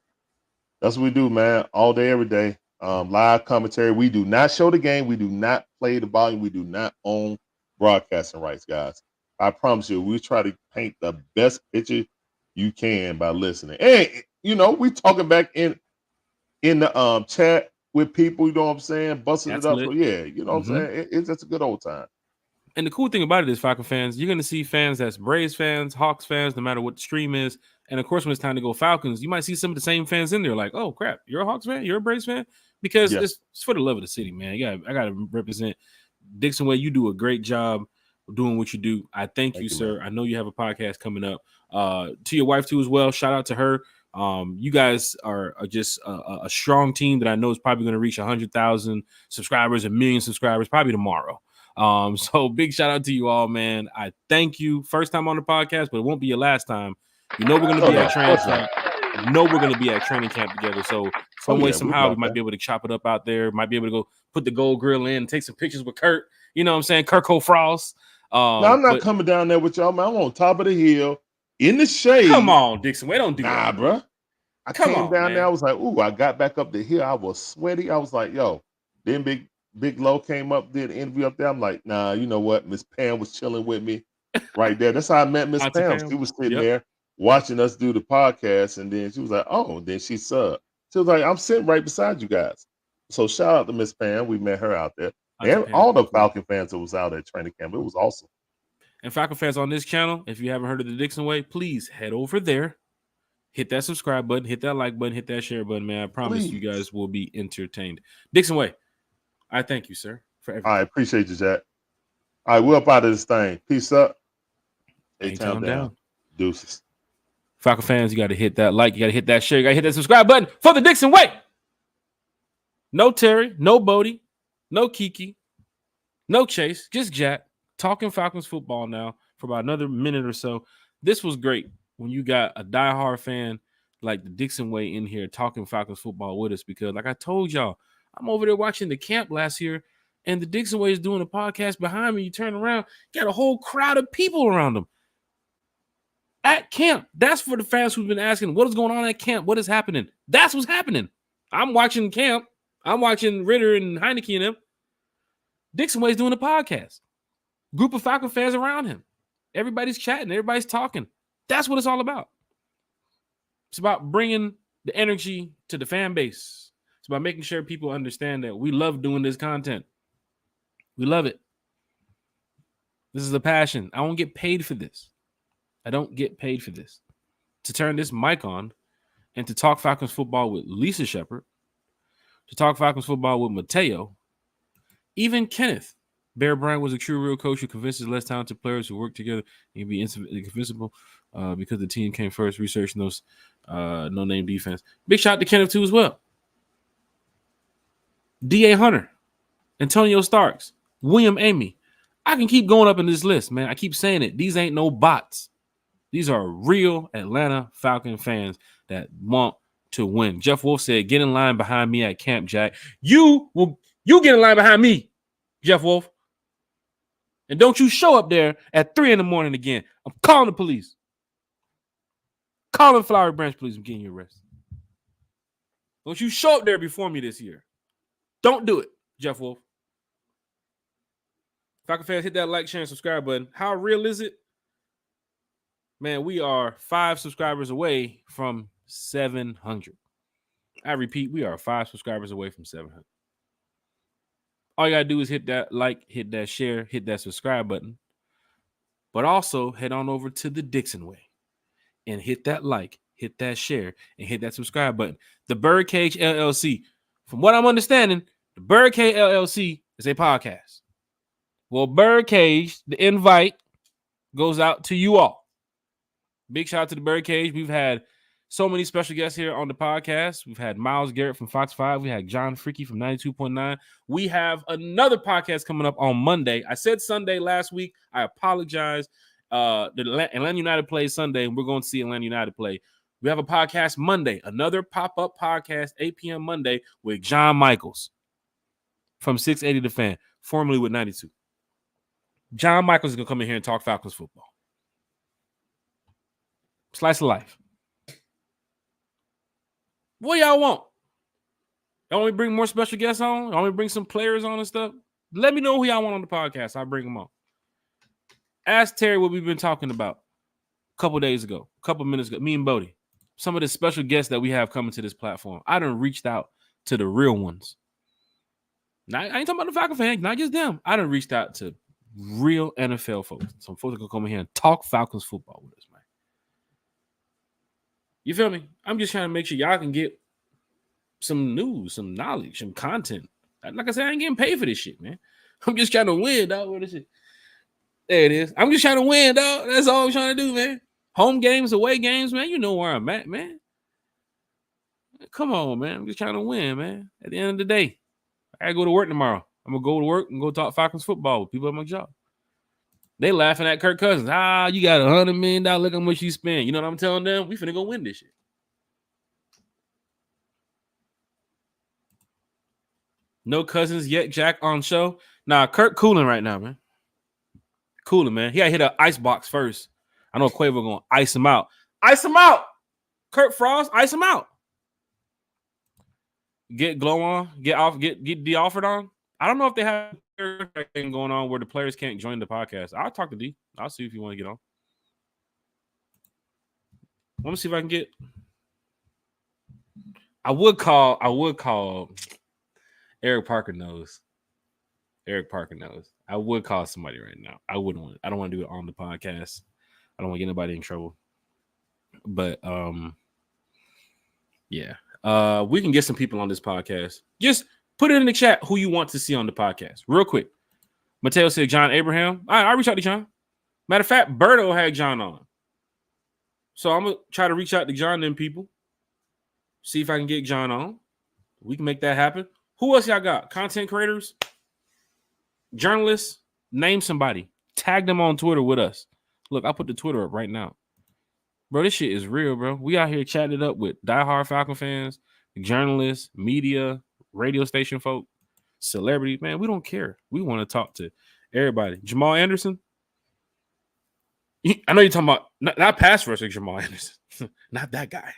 that's what we do, man. All day, every day. Live commentary. We do not show the game. We do not play the volume. We do not own broadcasting rights, guys. I promise you, we try to paint the best picture you can by listening. And we talking back in the chat with people, you know what I'm saying, busting it up. Lit. So yeah, what I'm saying. It's just a good old time. And the cool thing about it is, Falcon fans, you're gonna see fans that's Braves fans, Hawks fans, no matter what the stream is. And of course, when it's time to go Falcons, you might see some of the same fans in there. Like, oh crap, you're a Hawks fan, you're a Braves fan, because it's for the love of the city, man. I gotta represent Dixon Way. You do a great job doing what you do. I thank you, sir. Man. I know you have a podcast coming up. To your wife too as well. Shout out to her. You guys are just a strong team that I know is probably going to reach 100,000 subscribers, 1 million subscribers, probably tomorrow. So big shout out to you all, man. I thank you. First time on the podcast, but it won't be your last time. You know we're going to be at training camp. You know we're going to be at training camp together. So some way, somehow, we might be able to chop it up out there. Might be able to go put the gold grill in, take some pictures with Kirk. You know what I'm saying? Kirk Frost. No, I'm not coming down there with y'all, man. I'm on top of the hill in the shade. Come on, Dixon. We don't do that, bro. I came down there. I was like, ooh, I got back up the hill. I was sweaty. I was like, yo. Then Big Low came up, did an interview up there. I'm like, nah, you know what? Miss Pam was chilling with me right there. That's how I met Miss Pam. She was sitting there watching us do the podcast, and then she was like, oh, then she subbed. She was like, I'm sitting right beside you guys. So shout out to Miss Pam. We met her out there. And all the Falcon fans that was out at training camp. It was awesome. And Falcon fans on this channel, if you haven't heard of the Dixon Way, please head over there. Hit that subscribe button, hit that like button, hit that share button, man. I promise you guys will be entertained. Dixon Way, I thank you, sir, for everything. I appreciate you, Jack. All right, we're up out of this thing. Peace up. A-Town down. Deuces. Falcon fans, you got to hit that like, you got to hit that share, you got to hit that subscribe button for the Dixon Way. No Terry, no Bodie, no Kiki, no Chase, just Jack talking Falcons football now for about another minute or so. This was great when you got a diehard fan like the Dixon Way in here talking Falcons football with us, because like I told y'all, I'm over there watching the camp last year and the Dixon Way is doing a podcast behind me. You turn around, got a whole crowd of people around them at camp. That's for the fans who've been asking, what is going on at camp? What is happening? That's what's happening. I'm watching camp. I'm watching Ritter and Heineke and them. Dixon Way's doing a podcast. Group of Falcon fans around him. Everybody's chatting. Everybody's talking. That's what it's all about. It's about bringing the energy to the fan base. It's about making sure people understand that we love doing this content. We love it. This is a passion. I don't get paid for this. I don't get paid for this. To turn this mic on and to talk Falcons football with Lisa Shepard, to talk Falcons football with Mateo, even Kenneth. Bear Bryant was a true real coach who convinces less talented players who work together and be invincible because the team came first, researching those no-name defense. Big shout out to Kenneth too as well. D.A. Hunter, Antonio Starks, William Amy. I can keep going up in this list, man. I keep saying it. These ain't no bots. These are real Atlanta Falcon fans that want to win. Jeff Wolf said, get in line behind me at Camp Jack. You get in line behind me, Jeff Wolf. And don't you show up there at 3 a.m. again. I'm calling the police. Calling Flowery Branch Police. I'm getting you arrested. Don't you show up there before me this year. Don't do it, Jeff Wolf. Falcon fans, hit that like, share, and subscribe button. How real is it? Man, we are 5 subscribers away from 700. I repeat, we are 5 subscribers away from 700. All you got to do is hit that like, hit that share, hit that subscribe button. But also head on over to the Dixon Way and hit that like, hit that share, and hit that subscribe button. The Birdcage LLC. From what I'm understanding, the Birdcage LLC is a podcast. Well, Birdcage, the invite goes out to you all. Big shout out to the Birdcage. We've had so many special guests here on the podcast. We've had Miles Garrett from Fox 5. We had John Freaky from 92.9. We have another podcast coming up on Monday. I said Sunday last week. I apologize. The Atlanta United plays Sunday, and we're going to see Atlanta United play. We have a podcast Monday, another pop-up podcast, 8 p.m. Monday with John Michaels from 680 The Fan, formerly with 92. John Michaels is going to come in here and talk Falcons football. Slice of life. What y'all want? Y'all want me to bring more special guests on? Y'all want me to bring some players on and stuff? Let me know who y'all want on the podcast. I'll bring them on. Ask Terry what we've been talking about a couple days ago, a couple minutes ago, me and Bodie. Some of the special guests that we have coming to this platform. I done reached out to the real ones. Now, I ain't talking about the Falcon fans, not just them. I done reached out to real NFL folks. Some folks that can come in here and talk Falcons football with us, man. You feel me? I'm just trying to make sure y'all can get some news, some knowledge, some content. Like I said, I ain't getting paid for this shit, man. I'm just trying to win, dog. Where this shit? There it is. I'm just trying to win, dog. That's all I'm trying to do, man. Home games, away games, man. You know where I'm at, man. Come on, man. I'm just trying to win, man. At the end of the day, I gotta go to work tomorrow. I'm gonna go to work and go talk Falcons football with people at my job. They laughing at Kirk Cousins. You got $100 million. Look how much you spend. You know what I'm telling them? We finna go win this shit. No Cousins yet, Jack on show. Nah, Kirk cooling right now, man. Cooling, man. He got to hit an ice box first. I know Quavo going to ice him out. Ice him out. Kurt Frost, ice him out. Get Glow on. Get D offered on. I don't know if they have a thing going on where the players can't join the podcast. I'll talk to D. I'll see if you want to get on. Let me see if I can get. I would call. Eric Parker knows. I would call somebody right now. I don't want to do it on the podcast. I don't want to get anybody in trouble. But yeah. We can get some people on this podcast. Just put it in the chat who you want to see on the podcast. Real quick. Mateo said John Abraham. All right, I'll reach out to John. Matter of fact, Berto had John on. So I'm gonna try to reach out to John and people. See if I can get John on. We can make that happen. Who else y'all got? Content creators, journalists. Name somebody. Tag them on Twitter with us. Look, I'll put the Twitter up right now. Bro, this shit is real, bro. We out here chatting it up with diehard Falcon fans, journalists, media, radio station folk, celebrities. Man, we don't care. We want to talk to everybody. Jamal Anderson. I know you're talking about not pass rusher Jamal Anderson. Not that guy.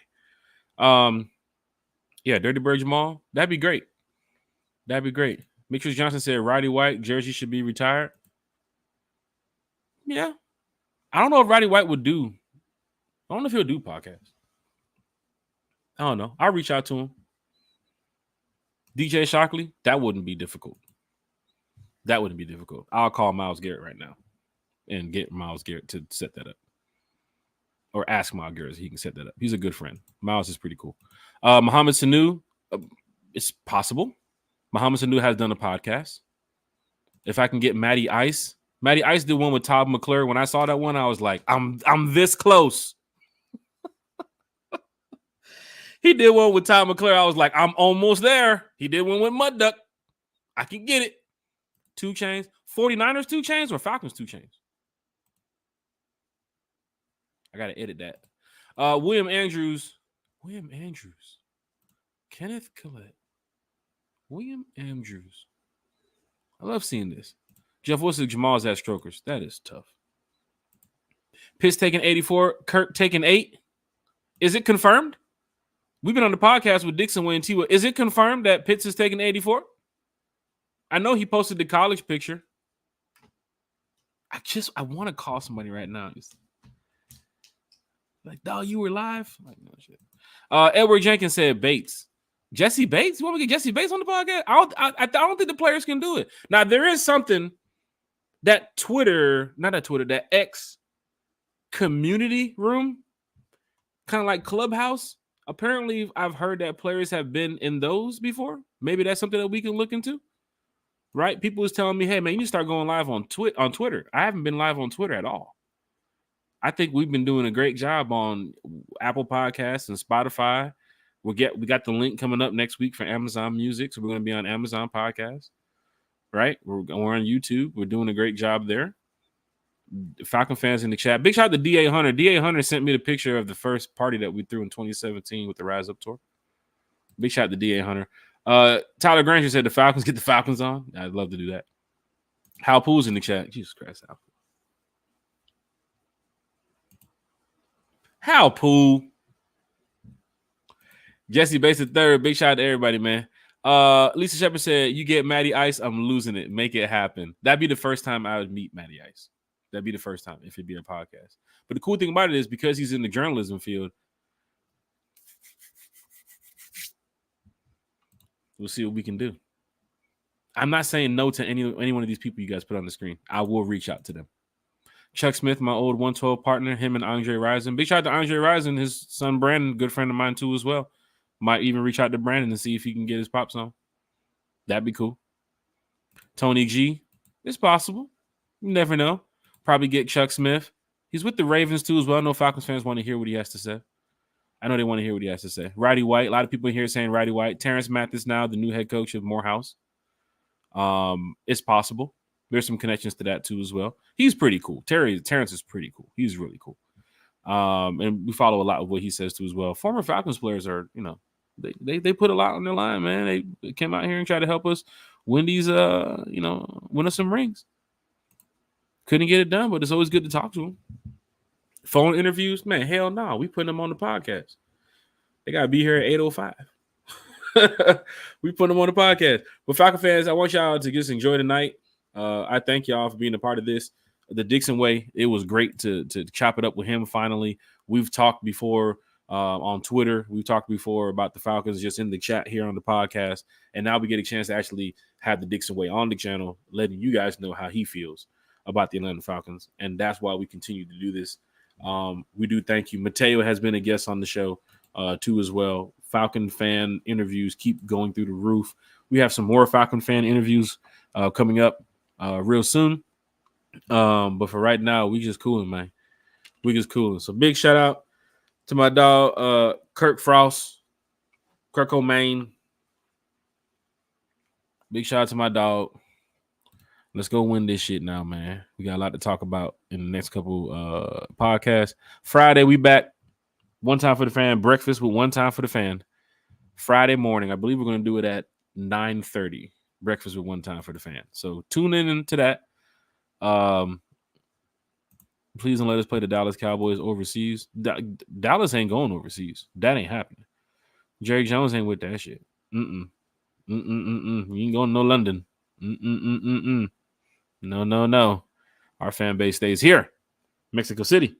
Yeah, Dirty Bird Jamal. That'd be great. Mitchell Johnson said Roddy White jersey should be retired. Yeah. I don't know if Roddy White would do. I don't know if he'll do podcasts. I don't know. I'll reach out to him. DJ Shockley, that wouldn't be difficult. I'll call Myles Garrett right now and get Myles Garrett to set that up. Or ask Myles Garrett if he can set that up. He's a good friend. Myles is pretty cool. Mohamed Sanu, it's possible. Mohamed Sanu has done a podcast. If I can get Matty Ice. Matty Ice did one with Todd McClure. When I saw that one, I was like, I'm this close. He did one with Todd McClure. I was like, I'm almost there. He did one with Mud Duck. I can get it. 2 Chainz. 49ers 2 Chainz or Falcons 2 Chainz? I got to edit that. William Andrews. Kenneth Collette. William Andrews. I love seeing this. Jeff Wilson, Jamal's at strokers. That is tough. Pitts taking 84. Kirk taking 8. Is it confirmed? We've been on the podcast with Dixon Way and T. Is it confirmed that Pitts is taking 84? I know he posted the college picture. I want to call somebody right now. Like, dog, you were live? Like, no shit. Edward Jenkins said Bates. Jesse Bates? You want me to get Jesse Bates on the podcast? I don't think the players can do it. Now, there is something that that X community room, kind of like Clubhouse. Apparently, I've heard that players have been in those before. Maybe that's something that we can look into. Right? People was telling me, hey, man, you need to start going live on Twitter. I haven't been live on Twitter at all. I think we've been doing a great job on Apple Podcasts and Spotify. We got the link coming up next week for Amazon Music, so we're going to be on Amazon Podcasts, right? We're on YouTube. We're doing a great job there. Falcon fans in the chat. Big shout out to DA Hunter. DA Hunter sent me the picture of the first party that we threw in 2017 with the Rise Up Tour. Big shout out to DA Hunter. Tyler Granger said the Falcons get the Falcons on. I'd love to do that. Hal Poole's in the chat. Jesus Christ, Hal Poole. Jesse Bates the third. Big shout out to everybody, man. Lisa Shepard said, you get Matty Ice, I'm losing it. Make it happen. That'd be the first time I would meet Matty Ice. That'd be the first time if it'd be a podcast. But the cool thing about it is because he's in the journalism field, we'll see what we can do. I'm not saying no to any one of these people you guys put on the screen. I will reach out to them. Chuck Smith, my old 112 partner, him and Andre Rison. Big shout out to Andre Rison, his son Brandon, good friend of mine too as well. Might even reach out to Brandon and see if he can get his pops on. That'd be cool. Tony G, it's possible. You never know. Probably get Chuck Smith. He's with the Ravens too as well. I know Falcons fans want to hear what he has to say. I know they want to hear what he has to say. Roddy White. A lot of people here saying Roddy White. Terrence Mathis now the new head coach of Morehouse. It's possible. There's some connections to that too as well. He's pretty cool. Terrence is pretty cool. He's really cool. And we follow a lot of what he says too as well. Former Falcons players are, they put a lot on their line, man. They came out here and tried to help us win these, win us some rings. Couldn't get it done, but it's always good to talk to them. Phone interviews, man, hell no. We putting them on the podcast. They got to be here at 8:05. We put them on the podcast. But Falcon fans, I want y'all to just enjoy the night. I thank y'all for being a part of this. The Dixon Way, it was great to chop it up with him finally. We've talked before on Twitter. We've talked before about the Falcons just in the chat here on the podcast. And now we get a chance to actually have the Dixon Way on the channel, letting you guys know how he feels about the Atlanta Falcons. And that's why we continue to do this. We do thank you. Mateo has been a guest on the show too as well. Falcon fan interviews keep going through the roof. We have some more Falcon fan interviews coming up real soon. But for right now, we just cooling, man. We just cooling. So big shout out to my dog, Kirk Frost, Kirk O'Main. Big shout out to my dog. Let's go win this shit now, man. We got a lot to talk about in the next couple podcasts. Friday, we back. One time for the fan. Breakfast with one time for the fan. Friday morning. I believe we're going to do it at 9:30. Breakfast with one time for the fan. So tune in into that. Please don't let us play the Dallas Cowboys overseas. Dallas ain't going overseas. That ain't happening. Jerry Jones ain't with that shit. You ain't going to no London. No. Our fan base stays here, Mexico City.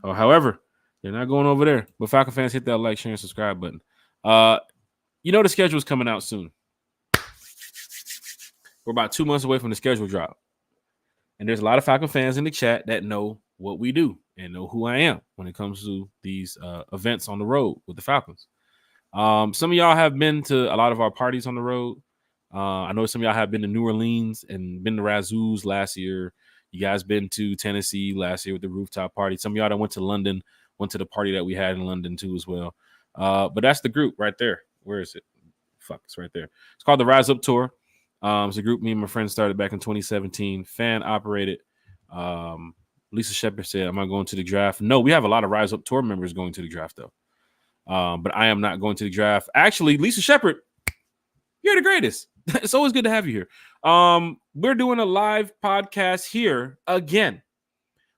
Or however, they're not going over there. But Falcon fans, hit that like, share, and subscribe button. The schedule's coming out soon. We're about 2 months away from the schedule drop. And there's a lot of Falcon fans in the chat that know what we do and know who I am when it comes to these events on the road with the Falcons. Some of y'all have been to a lot of our parties on the road. I know some of y'all have been to New Orleans and been to Razoo's last year. You guys been to Tennessee last year with the rooftop party. Some of y'all that went to London, went to the party that we had in London too as well. But that's the group right there. Where is it? Fuck, it's right there. It's called the Rise Up Tour. It's a group me and my friends started back in 2017. Fan operated. Lisa Shepard said, am I going to the draft? No, we have a lot of Rise Up Tour members going to the draft though. But I am not going to the draft. Actually, Lisa Shepard, you're the greatest. It's always good to have you here. We're doing a live podcast here again.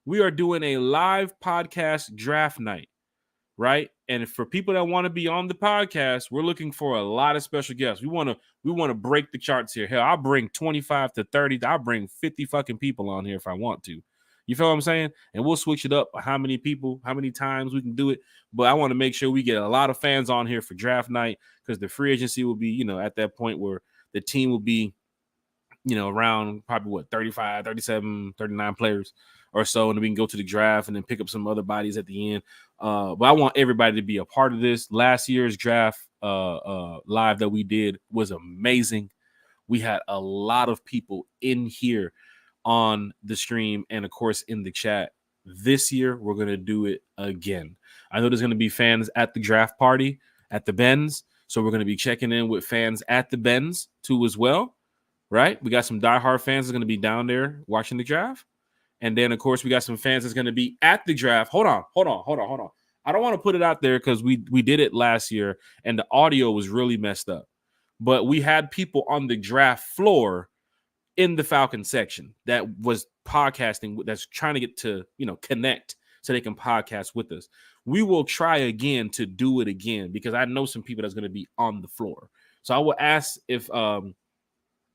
We are doing a live podcast draft night, right? And for people that want to be on the podcast, we're looking for a lot of special guests. We want to break the charts here. Hell, I'll bring 25 to 30. I'll bring 50 fucking people on here if I want to. You feel what I'm saying? And we'll switch it up. How many people, how many times we can do it. But I want to make sure we get a lot of fans on here for draft night because the free agency will be, at that point where the team will be, around probably 35, 37, 39 players or so. And then we can go to the draft and then pick up some other bodies at the end. But I want everybody to be a part of this. Last year's draft live that we did was amazing. We had a lot of people in here on the stream and, of course, in the chat. This year, we're going to do it again. I know there's going to be fans at the draft party at the Benz. So we're going to be checking in with fans at the Benz too as well, right? We got some diehard fans that's going to be down there watching the draft. And then, of course, we got some fans that's going to be at the draft. Hold on. I don't want to put it out there because we did it last year and the audio was really messed up. But we had people on the draft floor in the Falcon section that was podcasting, that's trying to get to, connect so they can podcast with us. We will try again to do it again because I know some people that's going to be on the floor. So I will ask if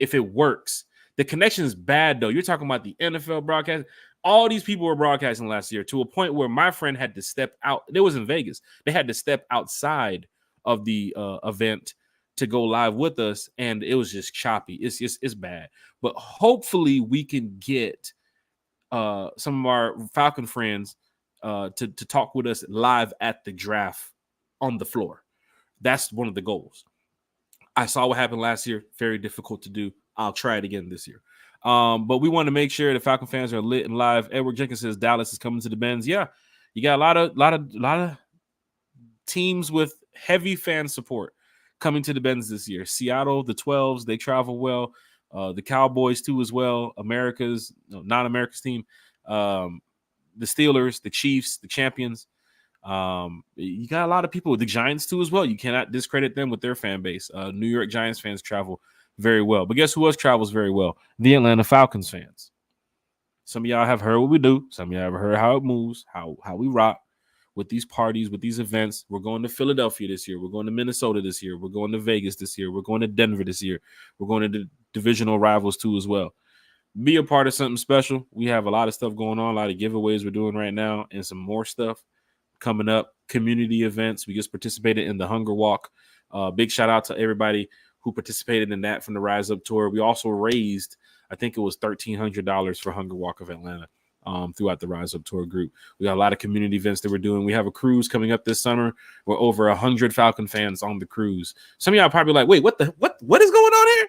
it works. The connection is bad, though. You're talking about the NFL broadcast. All these people were broadcasting last year to a point where my friend had to step out. It was in Vegas. They had to step outside of the event to go live with us, and it was just choppy. It's bad. But hopefully we can get some of our Falcon friends to talk with us live at the draft on the floor. That's one of the goals. I saw what happened last year. Very difficult to do. I'll try it again this year. But we want to make sure the Falcon fans are lit and live. Edward Jenkins says Dallas is coming to the Benz. Yeah, you got a lot of teams with heavy fan support coming to the Benz this year. Seattle, the 12s, they travel well. The Cowboys too as well. Non-America's team. The Steelers, the Chiefs, the champions. You got a lot of people. The Giants too as well. You cannot discredit them with their fan base. New York Giants fans travel very well. But guess who else travels very well? The Atlanta Falcons fans. Some of y'all have heard what we do. Some of y'all have heard how it moves, how we rock with these parties, with these events. We're going to Philadelphia this year. We're going to Minnesota this year. We're going to Vegas this year. We're going to Denver this year. We're going to the divisional rivals too as well. Be a part of something special. We have a lot of stuff going on, a lot of giveaways we're doing right now, and some more stuff coming up. Community events. We just participated in the Hunger Walk. Big shout out to everybody who participated in that from the Rise Up Tour. We also raised, I think it was $1,300 for Hunger Walk of Atlanta throughout the Rise Up Tour group. We got a lot of community events that we're doing. We have a cruise coming up this summer. We're over 100 Falcon fans on the cruise. Some of y'all are probably like, wait, what is going on here?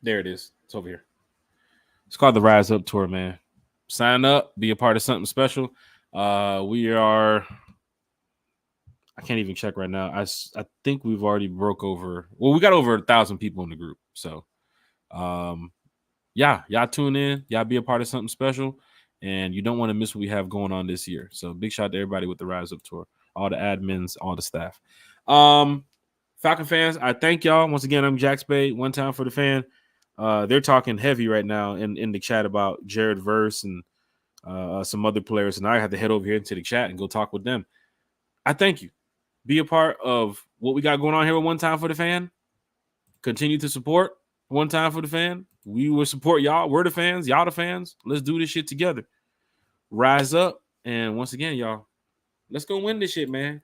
There it is. It's over here. It's called the Rise Up Tour, man. Sign up, be a part of something special. We are, I can't even check right now. I think we've already broke over. Well, we got over 1,000 people in the group. So, yeah, y'all tune in. Y'all be a part of something special. And you don't want to miss what we have going on this year. So, big shout out to everybody with the Rise Up Tour, all the admins, all the staff. Falcon fans, I thank y'all. Once again, I'm Jack Spade, one time for the fan. They're talking heavy right now in the chat about Jared Verse and some other players. And I have to head over here into the chat and go talk with them. I thank you. Be a part of what we got going on here with One Time for the Fan. Continue to support One Time for the Fan. We will support y'all. We're the fans. Y'all the fans. Let's do this shit together. Rise up. And once again, y'all, let's go win this shit, man.